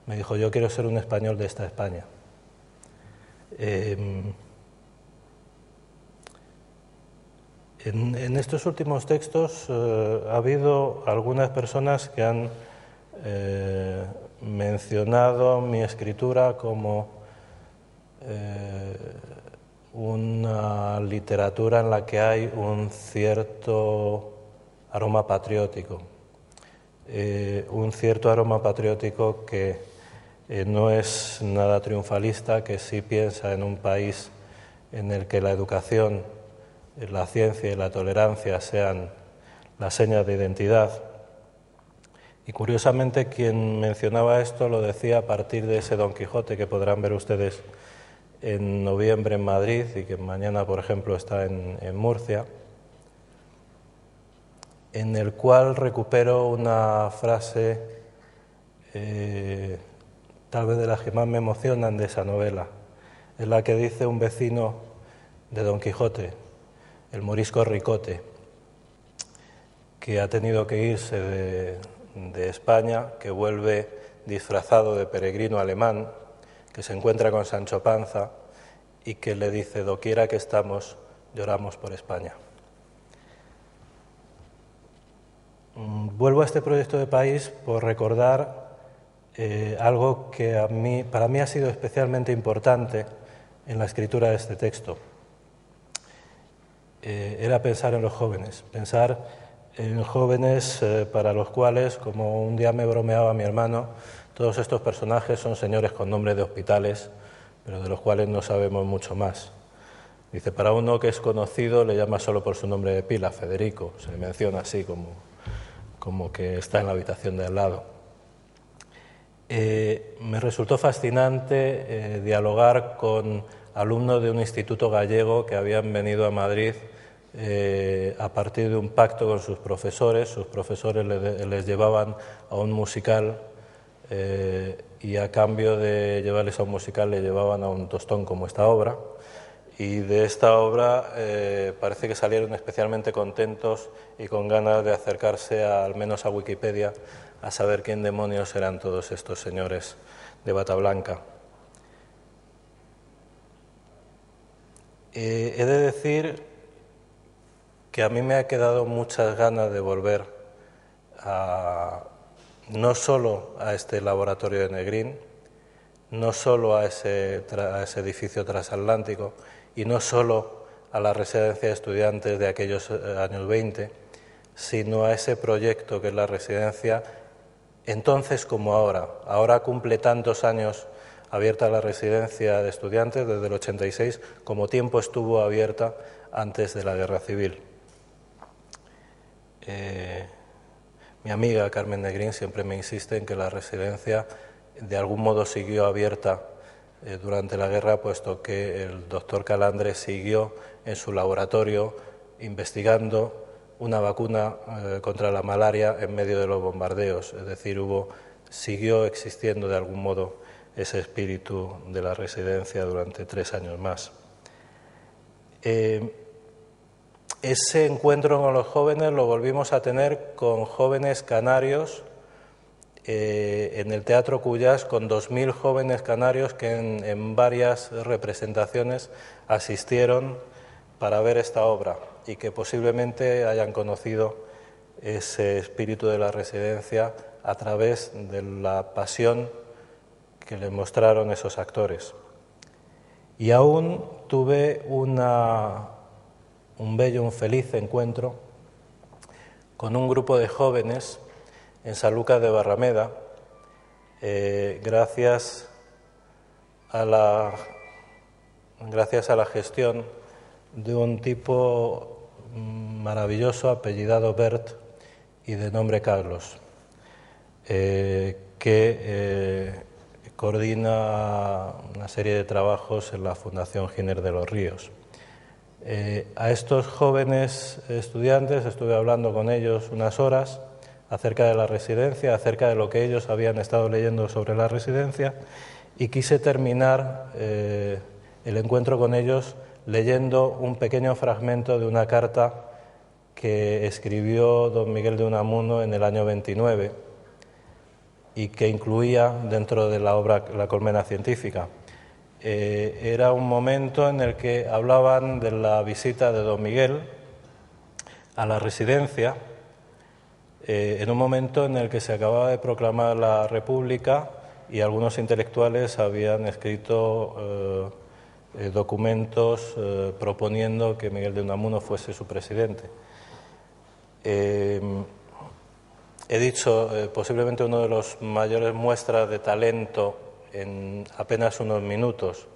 me dijo: yo quiero ser un español de esta España. En estos últimos textos ha habido algunas personas que han mencionado mi escritura como una literatura en la que hay un cierto aroma patriótico, que no es nada triunfalista, que sí piensa en un país en el que la educación, la ciencia y la tolerancia sean las señas de identidad. Y curiosamente, quien mencionaba esto lo decía a partir de ese Don Quijote que podrán ver ustedes en noviembre en Madrid y que mañana, por ejemplo, está en Murcia, en el cual recupero una frase tal vez de las que más me emocionan de esa novela. Es la que dice un vecino de Don Quijote, el morisco Ricote, que ha tenido que irse de España, que vuelve disfrazado de peregrino alemán, que se encuentra con Sancho Panza y que le dice: doquiera que estamos, lloramos por España. Vuelvo a este proyecto de país por recordar algo que para mí ha sido especialmente importante en la escritura de este texto. Era pensar en los jóvenes, para los cuales, como un día me bromeaba mi hermano, todos estos personajes son señores con nombre de hospitales, pero de los cuales no sabemos mucho más. Dice, para uno que es conocido le llama solo por su nombre de pila, Federico, se le menciona así como que está en la habitación de al lado. Me resultó fascinante dialogar con alumnos de un instituto gallego que habían venido a Madrid a partir de un pacto con sus profesores. Sus profesores les llevaban a un musical y a cambio de llevarles a un musical le llevaban a un tostón como esta obra. Y de esta obra parece que salieron especialmente contentos y con ganas de acercarse al menos a Wikipedia a saber quién demonios eran todos estos señores de bata blanca. He de decir que a mí me ha quedado muchas ganas de volver no solo a este laboratorio de Negrín, no solo a ese edificio transatlántico y no solo a la residencia de estudiantes de aquellos años 20, sino a ese proyecto que es la residencia entonces como ahora. Ahora cumple tantos años abierta la residencia de estudiantes desde el 86 como tiempo estuvo abierta antes de la Guerra Civil. Mi amiga Carmen Negrín siempre me insiste en que la residencia de algún modo siguió abierta durante la guerra, puesto que el doctor Calandre siguió en su laboratorio investigando una vacuna contra la malaria en medio de los bombardeos. Es decir, siguió existiendo de algún modo ese espíritu de la residencia durante 3 años más. Ese encuentro con los jóvenes lo volvimos a tener con jóvenes canarios en el Teatro Cuyás, con 2.000 jóvenes canarios que en varias representaciones asistieron para ver esta obra y que posiblemente hayan conocido ese espíritu de la residencia a través de la pasión que le mostraron esos actores. Y aún tuve un bello, un feliz encuentro con un grupo de jóvenes en Sanlúcar de Barrameda, gracias a la gestión de un tipo maravilloso apellidado Bert y de nombre Carlos, que coordina una serie de trabajos en la Fundación Giner de los Ríos. A estos jóvenes estudiantes estuve hablando con ellos unas horas acerca de la residencia, acerca de lo que ellos habían estado leyendo sobre la residencia, y quise terminar el encuentro con ellos leyendo un pequeño fragmento de una carta que escribió don Miguel de Unamuno en el año 29 y que incluía dentro de la obra La colmena científica. Era un momento en el que hablaban de la visita de don Miguel a la residencia, en un momento en el que se acababa de proclamar la República y algunos intelectuales habían escrito documentos proponiendo que Miguel de Unamuno fuese su presidente. He dicho, posiblemente uno de los mayores muestras de talento en apenas unos minutos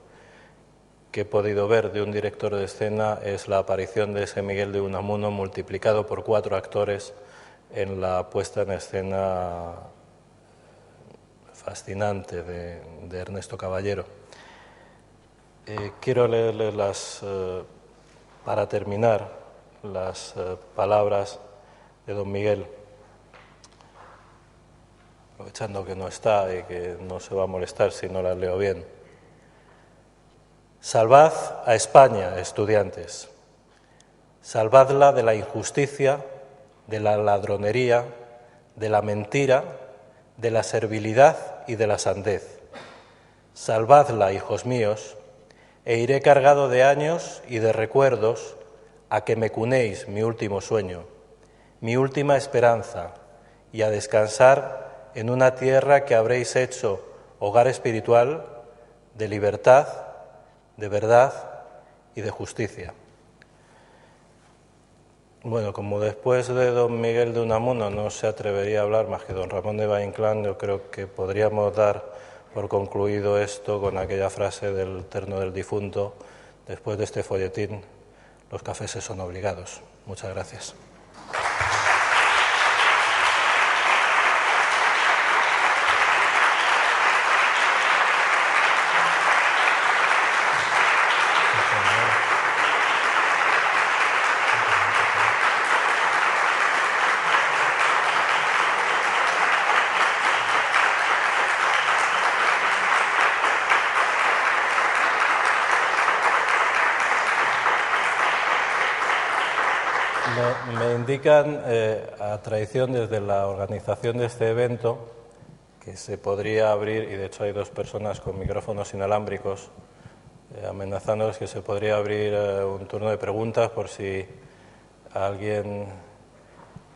que he podido ver de un director de escena es la aparición de ese Miguel de Unamuno multiplicado por 4 actores en la puesta en escena fascinante de Ernesto Caballero. Quiero leerles para terminar, las palabras de don Miguel, aprovechando que no está y que no se va a molestar si no las leo bien. Salvad a España, estudiantes. Salvadla de la injusticia, de la ladronería, de la mentira, de la servilidad y de la sandez. Salvadla, hijos míos, e iré cargado de años y de recuerdos a que me cunéis mi último sueño, mi última esperanza, y a descansar en una tierra que habréis hecho hogar espiritual de libertad, de verdad y de justicia. Bueno, como después de don Miguel de Unamuno no se atrevería a hablar más que don Ramón de Valle-Inclán, yo creo que podríamos dar por concluido esto con aquella frase del terno del difunto: después de este folletín, los cafés son obligados. Muchas gracias. Me indican, a traición desde la organización de este evento, que se podría abrir, y de hecho hay 2 personas con micrófonos inalámbricos amenazándoles que se podría abrir un turno de preguntas por si alguien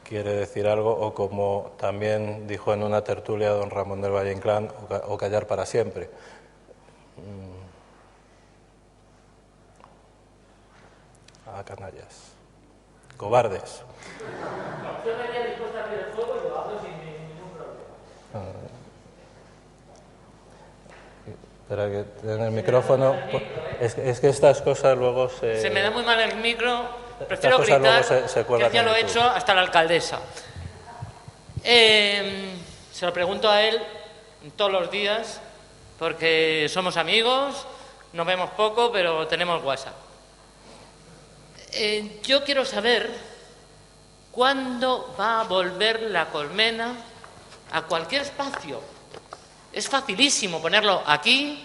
quiere decir algo, o como también dijo en una tertulia don Ramón del Valle-Inclán, o callar para siempre. Ah, canallas. Cobardes. Yo estaría dispuesto a abrir el fuego y lo hago sin ningún problema. Espera, que en el micrófono. Es que estas cosas luego se. Se me da muy mal el micro. Prefiero cosas gritar, luego se cuelgan que ya en lo he YouTube. hecho hasta la alcaldesa. Se lo pregunto a él todos los días, porque somos amigos, nos vemos poco, pero tenemos WhatsApp. Yo quiero saber cuándo va a volver la colmena a cualquier espacio. Es facilísimo ponerlo aquí,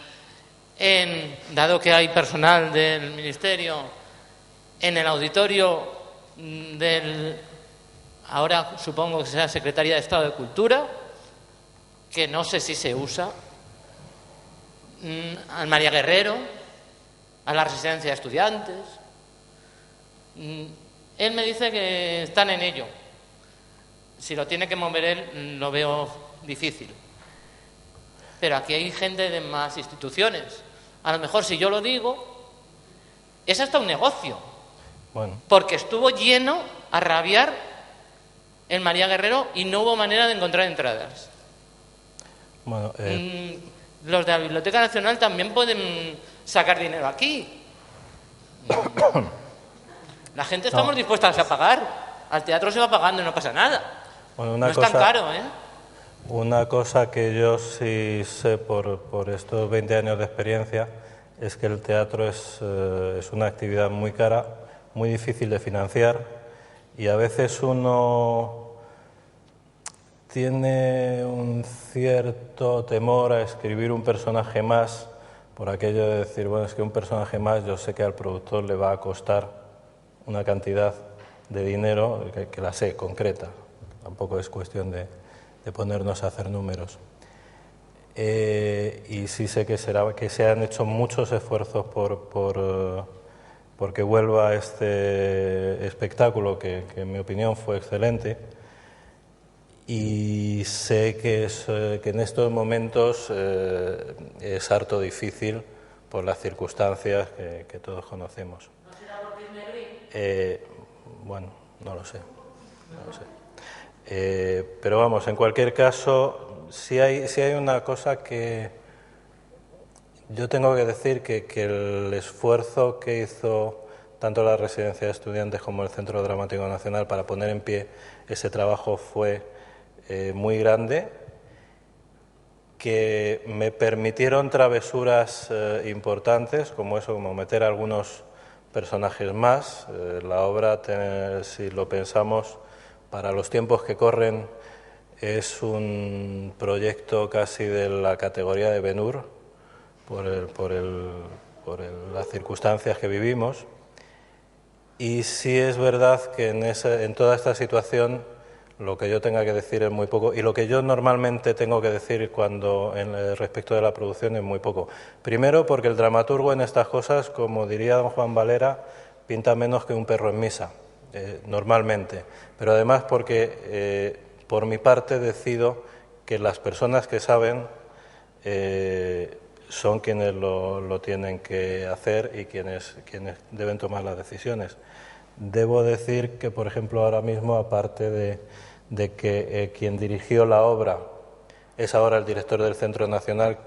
dado que hay personal del Ministerio, en el auditorio del, ahora supongo que será Secretaría de Estado de Cultura, que no sé si se usa, al María Guerrero, a la Residencia de Estudiantes. Él me dice que están en ello. Si lo tiene que mover él, lo veo difícil. Pero aquí hay gente de más instituciones. A lo mejor si yo lo digo, es hasta un negocio. Bueno. Porque estuvo lleno a rabiar en María Guerrero y no hubo manera de encontrar entradas. Bueno, Los de la Biblioteca Nacional también pueden sacar dinero aquí. La gente estamos dispuestas a pagar. Al teatro se va pagando y no pasa nada. Bueno, no es tan caro, ¿eh? Una cosa que yo sí sé por estos 20 años de experiencia es que el teatro es una actividad muy cara, muy difícil de financiar, y a veces uno tiene un cierto temor a escribir un personaje más, por aquello de decir, bueno, es que un personaje más yo sé que al productor le va a costar una cantidad de dinero que la sé, concreta. Tampoco es cuestión de ponernos a hacer números. Y sí sé que se han hecho muchos esfuerzos por que vuelva este espectáculo, que en mi opinión fue excelente. Y sé que en estos momentos es harto difícil por las circunstancias que todos conocemos. ¿No será porque es negrín? Bueno, no lo sé. Pero vamos, en cualquier caso, sí hay una cosa que yo tengo que decir, que el esfuerzo que hizo tanto la Residencia de Estudiantes como el Centro Dramático Nacional para poner en pie ese trabajo fue muy grande, que me permitieron travesuras importantes, como meter algunos personajes más. La obra, si lo pensamos, para los tiempos que corren, es un proyecto casi de la categoría de Ben-Hur, por las circunstancias que vivimos. Y sí es verdad que en toda esta situación lo que yo tenga que decir es muy poco, y lo que yo normalmente tengo que decir respecto de la producción es muy poco. Primero, porque el dramaturgo en estas cosas, como diría don Juan Valera, pinta menos que un perro en misa, normalmente. Pero además porque, por mi parte, decido que las personas que saben son quienes lo tienen que hacer y quienes deben tomar las decisiones. Debo decir que, por ejemplo, ahora mismo, aparte de que quien dirigió la obra es ahora el director del Centro Nacional,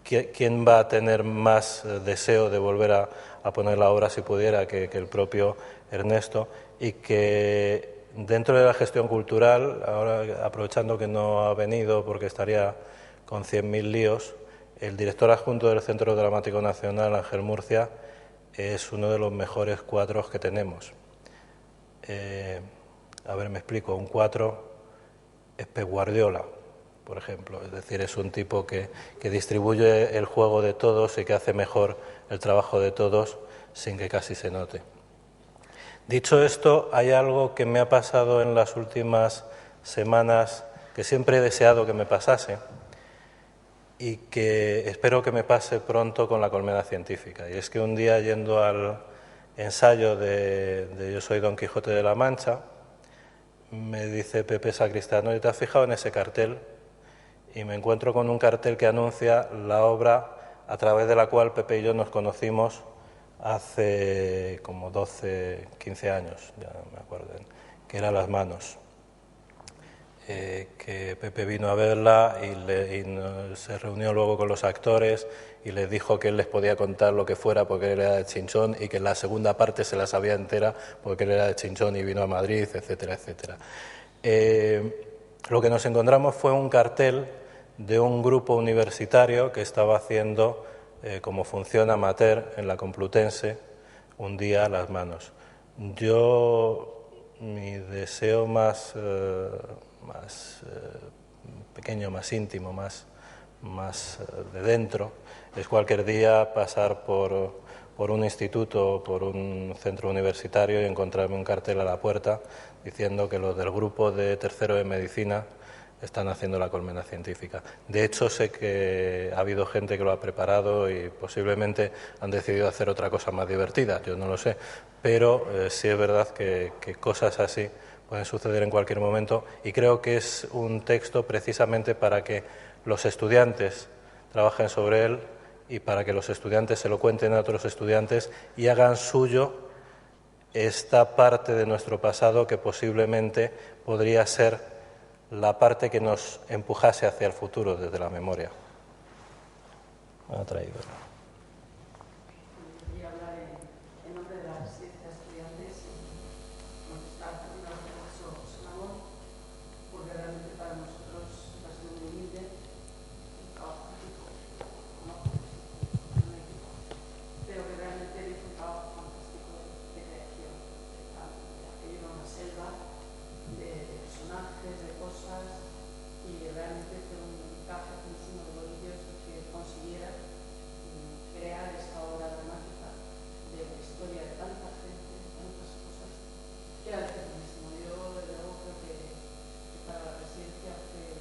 ¿quién va a tener más deseo de volver a poner la obra si pudiera que el propio Ernesto? Y que dentro de la gestión cultural, ahora aprovechando que no ha venido porque estaría con 100.000 líos, el director adjunto del Centro Dramático Nacional, Ángel Murcia, es uno de los mejores cuadros que tenemos. A ver, me explico. Un cuadro es Pep Guardiola, por ejemplo. Es decir, es un tipo que distribuye el juego de todos y que hace mejor el trabajo de todos sin que casi se note. Dicho esto, hay algo que me ha pasado en las últimas semanas que siempre he deseado que me pasase y que espero que me pase pronto con la Colmena Científica. Y es que un día, yendo al ensayo de Yo soy Don Quijote de la Mancha, me dice Pepe Sacristán: ¿te has fijado en ese cartel? Y me encuentro con un cartel que anuncia la obra a través de la cual Pepe y yo nos conocimos hace como 12, 15 años, ya no me acuerdo, que era Las Manos. Que Pepe vino a verla y se reunió luego con los actores y les dijo que él les podía contar lo que fuera porque él era de Chinchón y que la segunda parte se la sabía entera porque él era de Chinchón y vino a Madrid, etcétera, etcétera. Lo que nos encontramos fue un cartel de un grupo universitario que estaba haciendo como función amateur en la Complutense un día Las Manos. Mi deseo más pequeño, más íntimo, más de dentro, es cualquier día pasar por un instituto, por un centro universitario y encontrarme un cartel a la puerta diciendo que los del grupo de tercero de medicina están haciendo la Colmena Científica. De hecho, sé que ha habido gente que lo ha preparado y posiblemente han decidido hacer otra cosa más divertida, yo no lo sé, pero sí es verdad que cosas así pueden suceder en cualquier momento y creo que es un texto precisamente para que los estudiantes trabajen sobre él y para que los estudiantes se lo cuenten a otros estudiantes y hagan suyo esta parte de nuestro pasado que posiblemente podría ser la parte que nos empujase hacia el futuro desde la memoria. Me ha traído. Quería hablar en nombre de la Residencia de Estudiantes y contestar una vez más a José Ramón, porque realmente para nosotros ha sido muy humilde el trabajo en equipo, pero que realmente hizo un trabajo fantástico de creación. Aquello era una selva de personajes, de cosas, y realmente fue un encaje finísimo de bolillos que consiguiera crear esta obra dramática de la historia de tanta gente, tantas cosas, que era finísimo. Yo, desde luego, creo que para la Residencia fue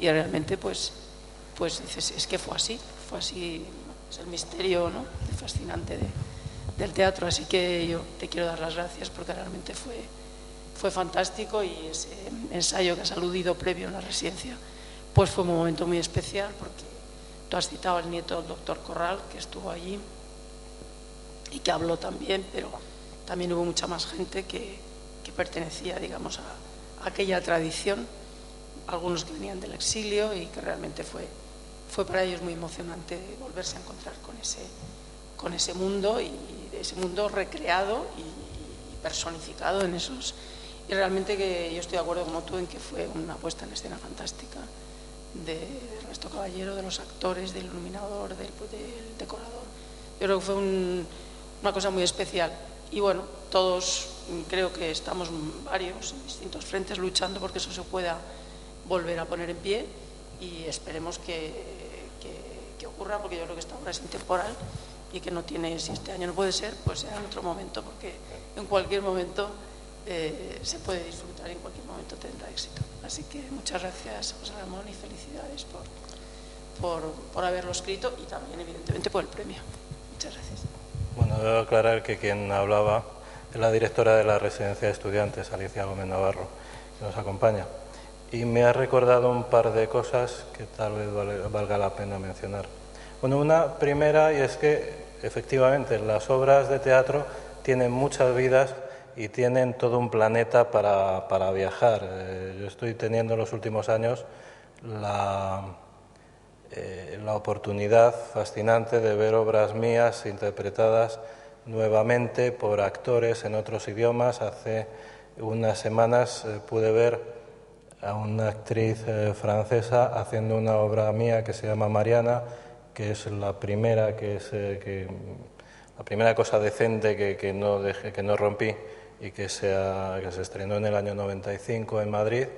y realmente pues dices, es que fue así, es el misterio, ¿no?, fascinante del teatro. Así que yo te quiero dar las gracias porque realmente fue fantástico, y ese ensayo que has aludido previo en la residencia pues fue un momento muy especial, porque tú has citado al nieto del doctor Corral, que estuvo allí y que habló también, pero también hubo mucha más gente que pertenecía, digamos, a aquella tradición, algunos que venían del exilio, y que realmente fue para ellos muy emocionante volverse a encontrar con ese mundo, y ese mundo recreado y personificado en esos. Y realmente que yo estoy de acuerdo como tú en que fue una puesta en escena fantástica de Ernesto Caballero, de los actores, del iluminador, del decorador. Yo creo que fue una cosa muy especial. Y bueno, todos creo que estamos varios en distintos frentes luchando porque eso se pueda volver a poner en pie, y esperemos que ocurra, porque yo creo que esta obra es intemporal y que no tiene, si este año no puede ser, pues será en otro momento, porque en cualquier momento se puede disfrutar, y en cualquier momento tendrá éxito. Así que muchas gracias, José Ramón, y felicidades por haberlo escrito, y también evidentemente por el premio. Muchas gracias. Bueno, debo aclarar que quien hablaba es la directora de la Residencia de Estudiantes, Alicia Gómez Navarro, que nos acompaña. Y me ha recordado un par de cosas que tal vez valga la pena mencionar. Bueno, una primera, y es que efectivamente las obras de teatro tienen muchas vidas y tienen todo un planeta para viajar. Yo estoy teniendo en los últimos años la oportunidad fascinante de ver obras mías interpretadas nuevamente por actores en otros idiomas. Hace unas semanas pude ver a una actriz francesa haciendo una obra mía que se llama Mariana, que es la primera la primera cosa decente que no rompí, y que se estrenó en el año 95 en Madrid,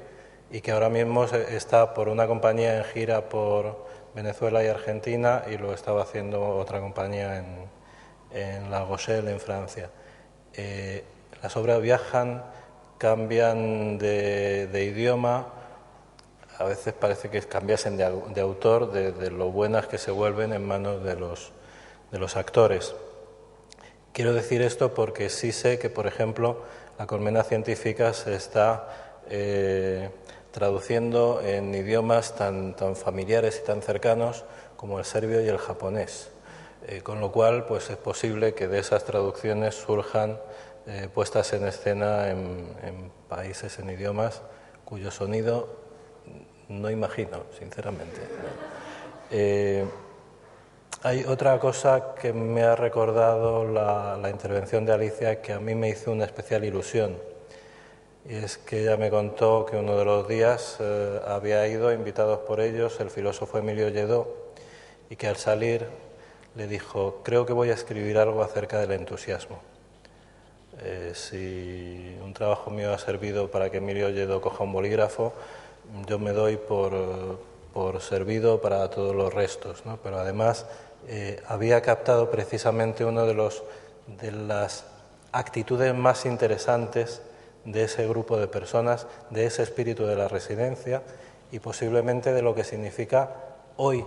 y que ahora mismo está por una compañía en gira por Venezuela y Argentina, y lo estaba haciendo otra compañía en La Rochelle, en Francia. Las obras viajan, cambian de idioma, a veces parece que cambiasen de autor, de lo buenas que se vuelven en manos de los actores. Quiero decir esto porque sí sé que, por ejemplo, La Colmena Científica se está traduciendo en idiomas tan familiares y tan cercanos como el serbio y el japonés, con lo cual pues es posible que de esas traducciones surjan puestas en escena en países, en idiomas cuyo sonido no imagino, sinceramente. Hay otra cosa que me ha recordado la intervención de Alicia, que a mí me hizo una especial ilusión, y es que ella me contó que uno de los días había ido, invitados por ellos, el filósofo Emilio Lledó, y que al salir le dijo: creo que voy a escribir algo acerca del entusiasmo. Si un trabajo mío ha servido para que Emilio Lledó coja un bolígrafo, yo me doy por servido para todos los restos, ¿no? Pero además había captado precisamente una de las actitudes más interesantes de ese grupo de personas, de ese espíritu de la residencia, y posiblemente de lo que significa hoy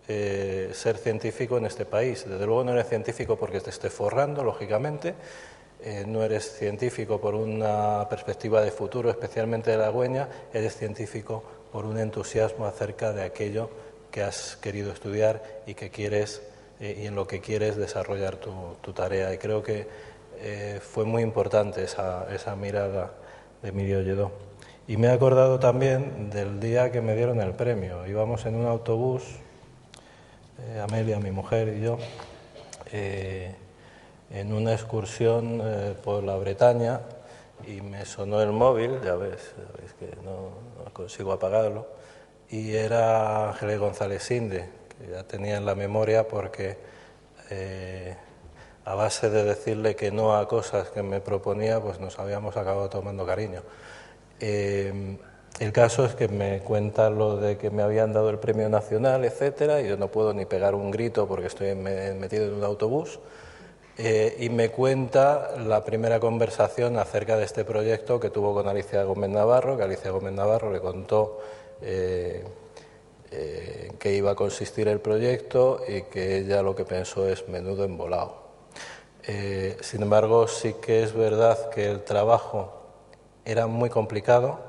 ser científico en este país. Desde luego no eres científico porque te estés forrando, lógicamente. No eres científico por una perspectiva de futuro, especialmente de halagüeña, eres científico por un entusiasmo acerca de aquello que has querido estudiar y que quieres y en lo que quieres desarrollar tu tarea. Y creo que fue muy importante esa mirada de Emilio Lledó. Y me he acordado también del día que me dieron el premio. Íbamos en un autobús, Amelia, mi mujer y yo, en una excursión por la Bretaña, y me sonó el móvil, ya ves que no consigo apagarlo, y era Ángeles González Sinde, que ya tenía en la memoria porque a base de decirle que no a cosas que me proponía, pues nos habíamos acabado tomando cariño. El caso es que me cuenta lo de que me habían dado el premio nacional, etcétera, y yo no puedo ni pegar un grito porque estoy metido en un autobús. y me cuenta la primera conversación acerca de este proyecto que tuvo con Alicia Gómez Navarro, que Alicia Gómez Navarro le contó en qué iba a consistir el proyecto y que ella lo que pensó es menudo embolado. Sin embargo, sí que es verdad que el trabajo era muy complicado,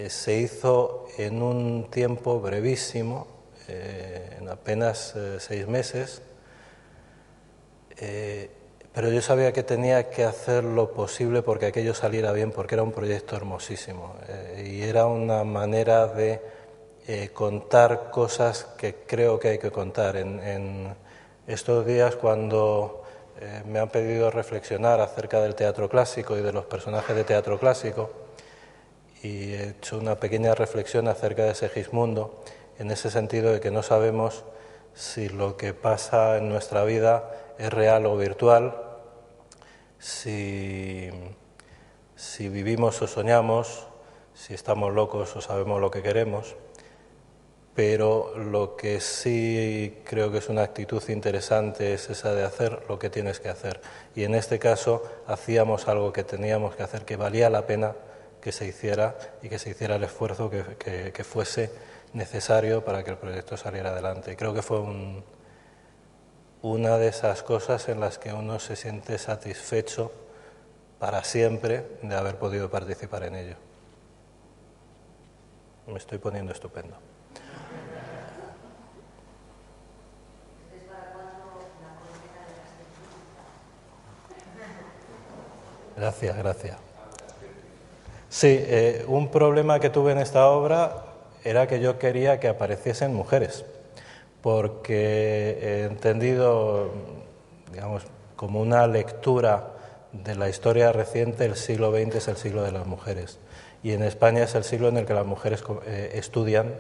se hizo en un tiempo brevísimo, en apenas 6 meses, pero yo sabía que tenía que hacer lo posible porque aquello saliera bien, porque era un proyecto hermosísimo y era una manera de contar cosas que creo que hay que contar. En estos días, cuando me han pedido reflexionar acerca del teatro clásico y de los personajes de teatro clásico, y he hecho una pequeña reflexión acerca de Segismundo, en ese sentido de que no sabemos si lo que pasa en nuestra vida es real o virtual, si vivimos o soñamos, si estamos locos o sabemos lo que queremos, pero lo que sí creo que es una actitud interesante es esa de hacer lo que tienes que hacer. Y en este caso hacíamos algo que teníamos que hacer, que valía la pena que se hiciera y que se hiciera el esfuerzo que fuese necesario para que el proyecto saliera adelante. Y creo que fue una de esas cosas en las que uno se siente satisfecho para siempre de haber podido participar en ello. Me estoy poniendo estupendo. Gracias, gracias. Sí, un problema que tuve en esta obra era que yo quería que apareciesen mujeres, porque he entendido, digamos, como una lectura de la historia reciente, el siglo XX es el siglo de las mujeres. Y en España es el siglo en el que las mujeres estudian,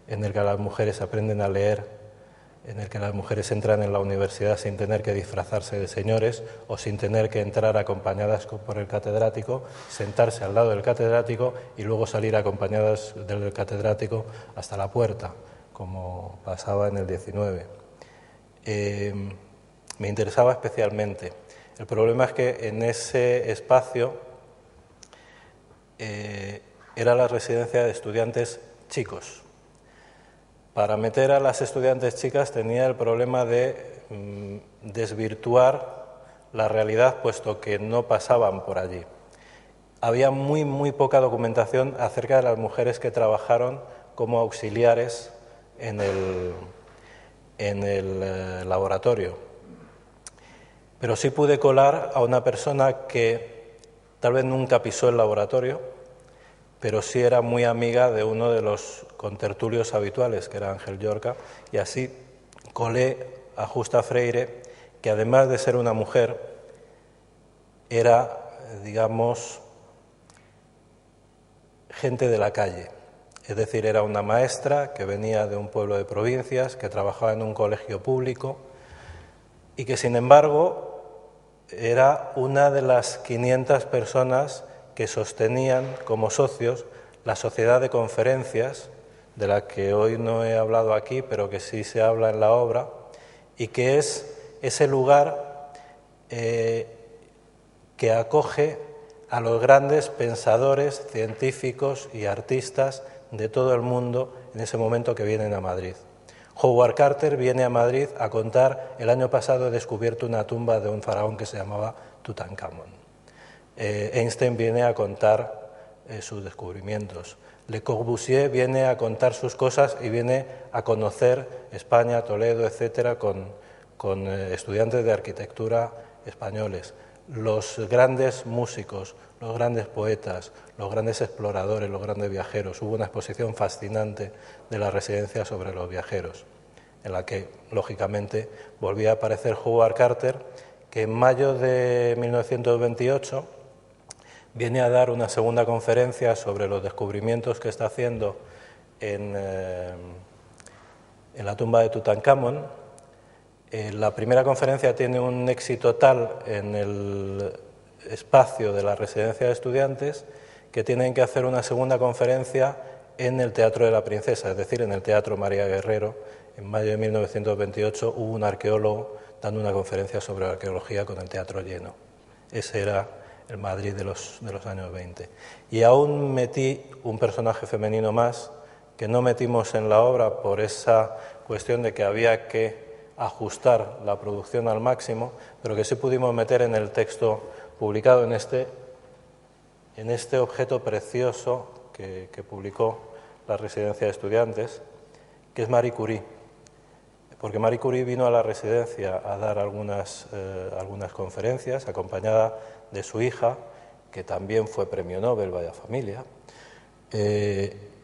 en el que las mujeres aprenden a leer, en el que las mujeres entran en la universidad sin tener que disfrazarse de señores o sin tener que entrar acompañadas por el catedrático, sentarse al lado del catedrático y luego salir acompañadas del catedrático hasta la puerta, como pasaba en el 19. Me interesaba especialmente. El problema es que en ese espacio era la residencia de estudiantes chicos. Para meter a las estudiantes chicas tenía el problema de desvirtuar la realidad, puesto que no pasaban por allí. Había muy poca documentación acerca de las mujeres que trabajaron como auxiliares en el laboratorio. Pero sí pude colar a una persona que tal vez nunca pisó el laboratorio, pero sí era muy amiga de uno de los contertulios habituales, que era Ángel Llorca, y así colé a Justa Freire, que además de ser una mujer, era, digamos, gente de la calle. Es decir, era una maestra que venía de un pueblo de provincias, que trabajaba en un colegio público y que, sin embargo, era una de las 500 personas que sostenían como socios la Sociedad de Conferencias, de la que hoy no he hablado aquí, pero que sí se habla en la obra, y que es ese lugar que acoge a los grandes pensadores, científicos y artistas de todo el mundo en ese momento que vienen a Madrid. Howard Carter viene a Madrid a contar: el año pasado he descubierto una tumba de un faraón que se llamaba Tutankamón. Einstein viene a contar sus descubrimientos. Le Corbusier viene a contar sus cosas y viene a conocer España, Toledo, etcétera, con estudiantes de arquitectura españoles. Los grandes músicos, los grandes poetas, los grandes exploradores, los grandes viajeros. Hubo una exposición fascinante de la residencia sobre los viajeros, en la que, lógicamente, volvía a aparecer Howard Carter, que en mayo de 1928 viene a dar una segunda conferencia sobre los descubrimientos que está haciendo en la tumba de Tutankamón. La primera conferencia tiene un éxito tal en el espacio de la residencia de estudiantes que tienen que hacer una segunda conferencia en el Teatro de la Princesa, es decir, en el Teatro María Guerrero. En mayo de 1928 hubo un arqueólogo dando una conferencia sobre arqueología con el teatro lleno. Ese era el Madrid de los años 20. Y aún metí un personaje femenino más que no metimos en la obra por esa cuestión de que había que ajustar la producción al máximo, pero que sí pudimos meter en el texto publicado en este objeto precioso que publicó la Residencia de Estudiantes, que es Marie Curie. Porque Marie Curie vino a la residencia a dar algunas conferencias, acompañada de su hija, que también fue premio Nobel, vaya familia,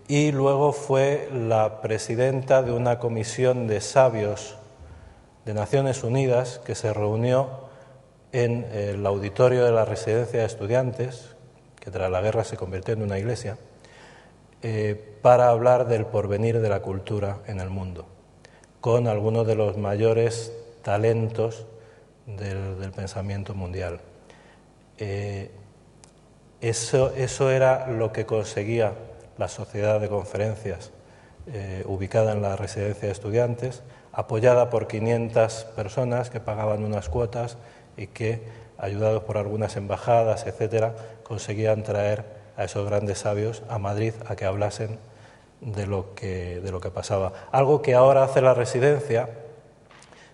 y luego fue la presidenta de una comisión de sabios de Naciones Unidas que se reunió en el auditorio de la Residencia de Estudiantes, que tras la guerra se convirtió en una iglesia, para hablar del porvenir de la cultura en el mundo, con algunos de los mayores talentos del pensamiento mundial. Eso era lo que conseguía la sociedad de conferencias ubicada en la Residencia de Estudiantes, apoyada por 500 personas que pagaban unas cuotas y que, ayudados por algunas embajadas, etcétera, conseguían traer a esos grandes sabios a Madrid a que hablasen de lo que pasaba. Algo que ahora hace la residencia,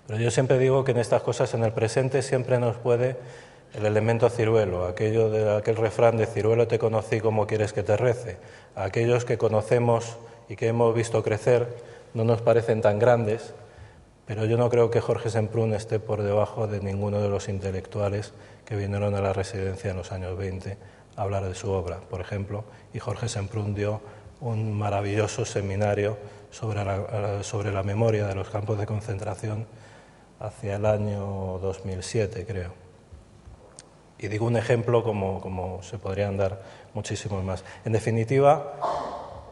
pero yo siempre digo que en estas cosas, en el presente, siempre nos puede el elemento ciruelo, aquel refrán de ciruelo te conocí, ¿cómo quieres que te rece? A aquellos que conocemos y que hemos visto crecer no nos parecen tan grandes, pero yo no creo que Jorge Semprún esté por debajo de ninguno de los intelectuales que vinieron a la residencia en los años 20 a hablar de su obra, por ejemplo, y Jorge Semprún dio un maravilloso seminario sobre la memoria de los campos de concentración hacia el año 2007, creo. Y digo un ejemplo como se podrían dar muchísimos más. En definitiva,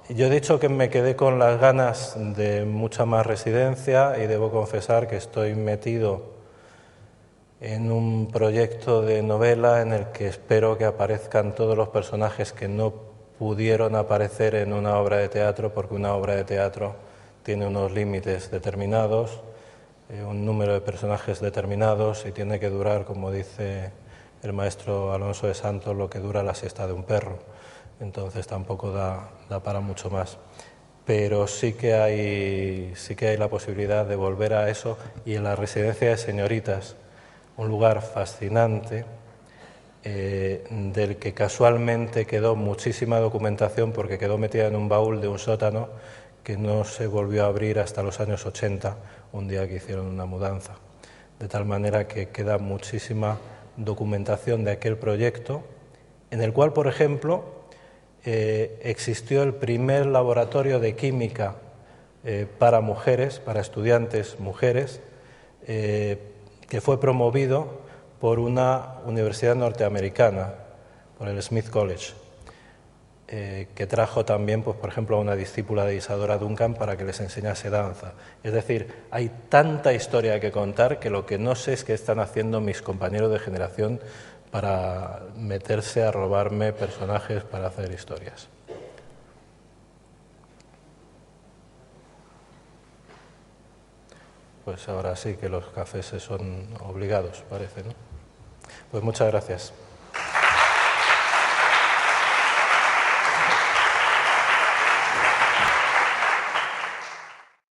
yo he dicho que me quedé con las ganas de mucha más residencia y debo confesar que estoy metido en un proyecto de novela en el que espero que aparezcan todos los personajes que no pudieron aparecer en una obra de teatro, porque una obra de teatro tiene unos límites determinados, un número de personajes determinados y tiene que durar, como dice el maestro Alonso de Santos, lo que dura la siesta de un perro. Entonces tampoco da para mucho más. Pero sí que hay la posibilidad de volver a eso, y en la Residencia de Señoritas, un lugar fascinante, del que casualmente quedó muchísima documentación porque quedó metida en un baúl de un sótano que no se volvió a abrir hasta los años 80, un día que hicieron una mudanza. De tal manera que queda muchísima documentación de aquel proyecto, en el cual, por ejemplo, existió el primer laboratorio de química para mujeres, para estudiantes mujeres, que fue promovido por una universidad norteamericana, por el Smith College, que trajo también, pues, por ejemplo, a una discípula de Isadora Duncan para que les enseñase danza. Es decir, hay tanta historia que contar que lo que no sé es qué están haciendo mis compañeros de generación para meterse a robarme personajes para hacer historias. Pues ahora sí que los cafés son obligados, parece, ¿no? Pues muchas gracias.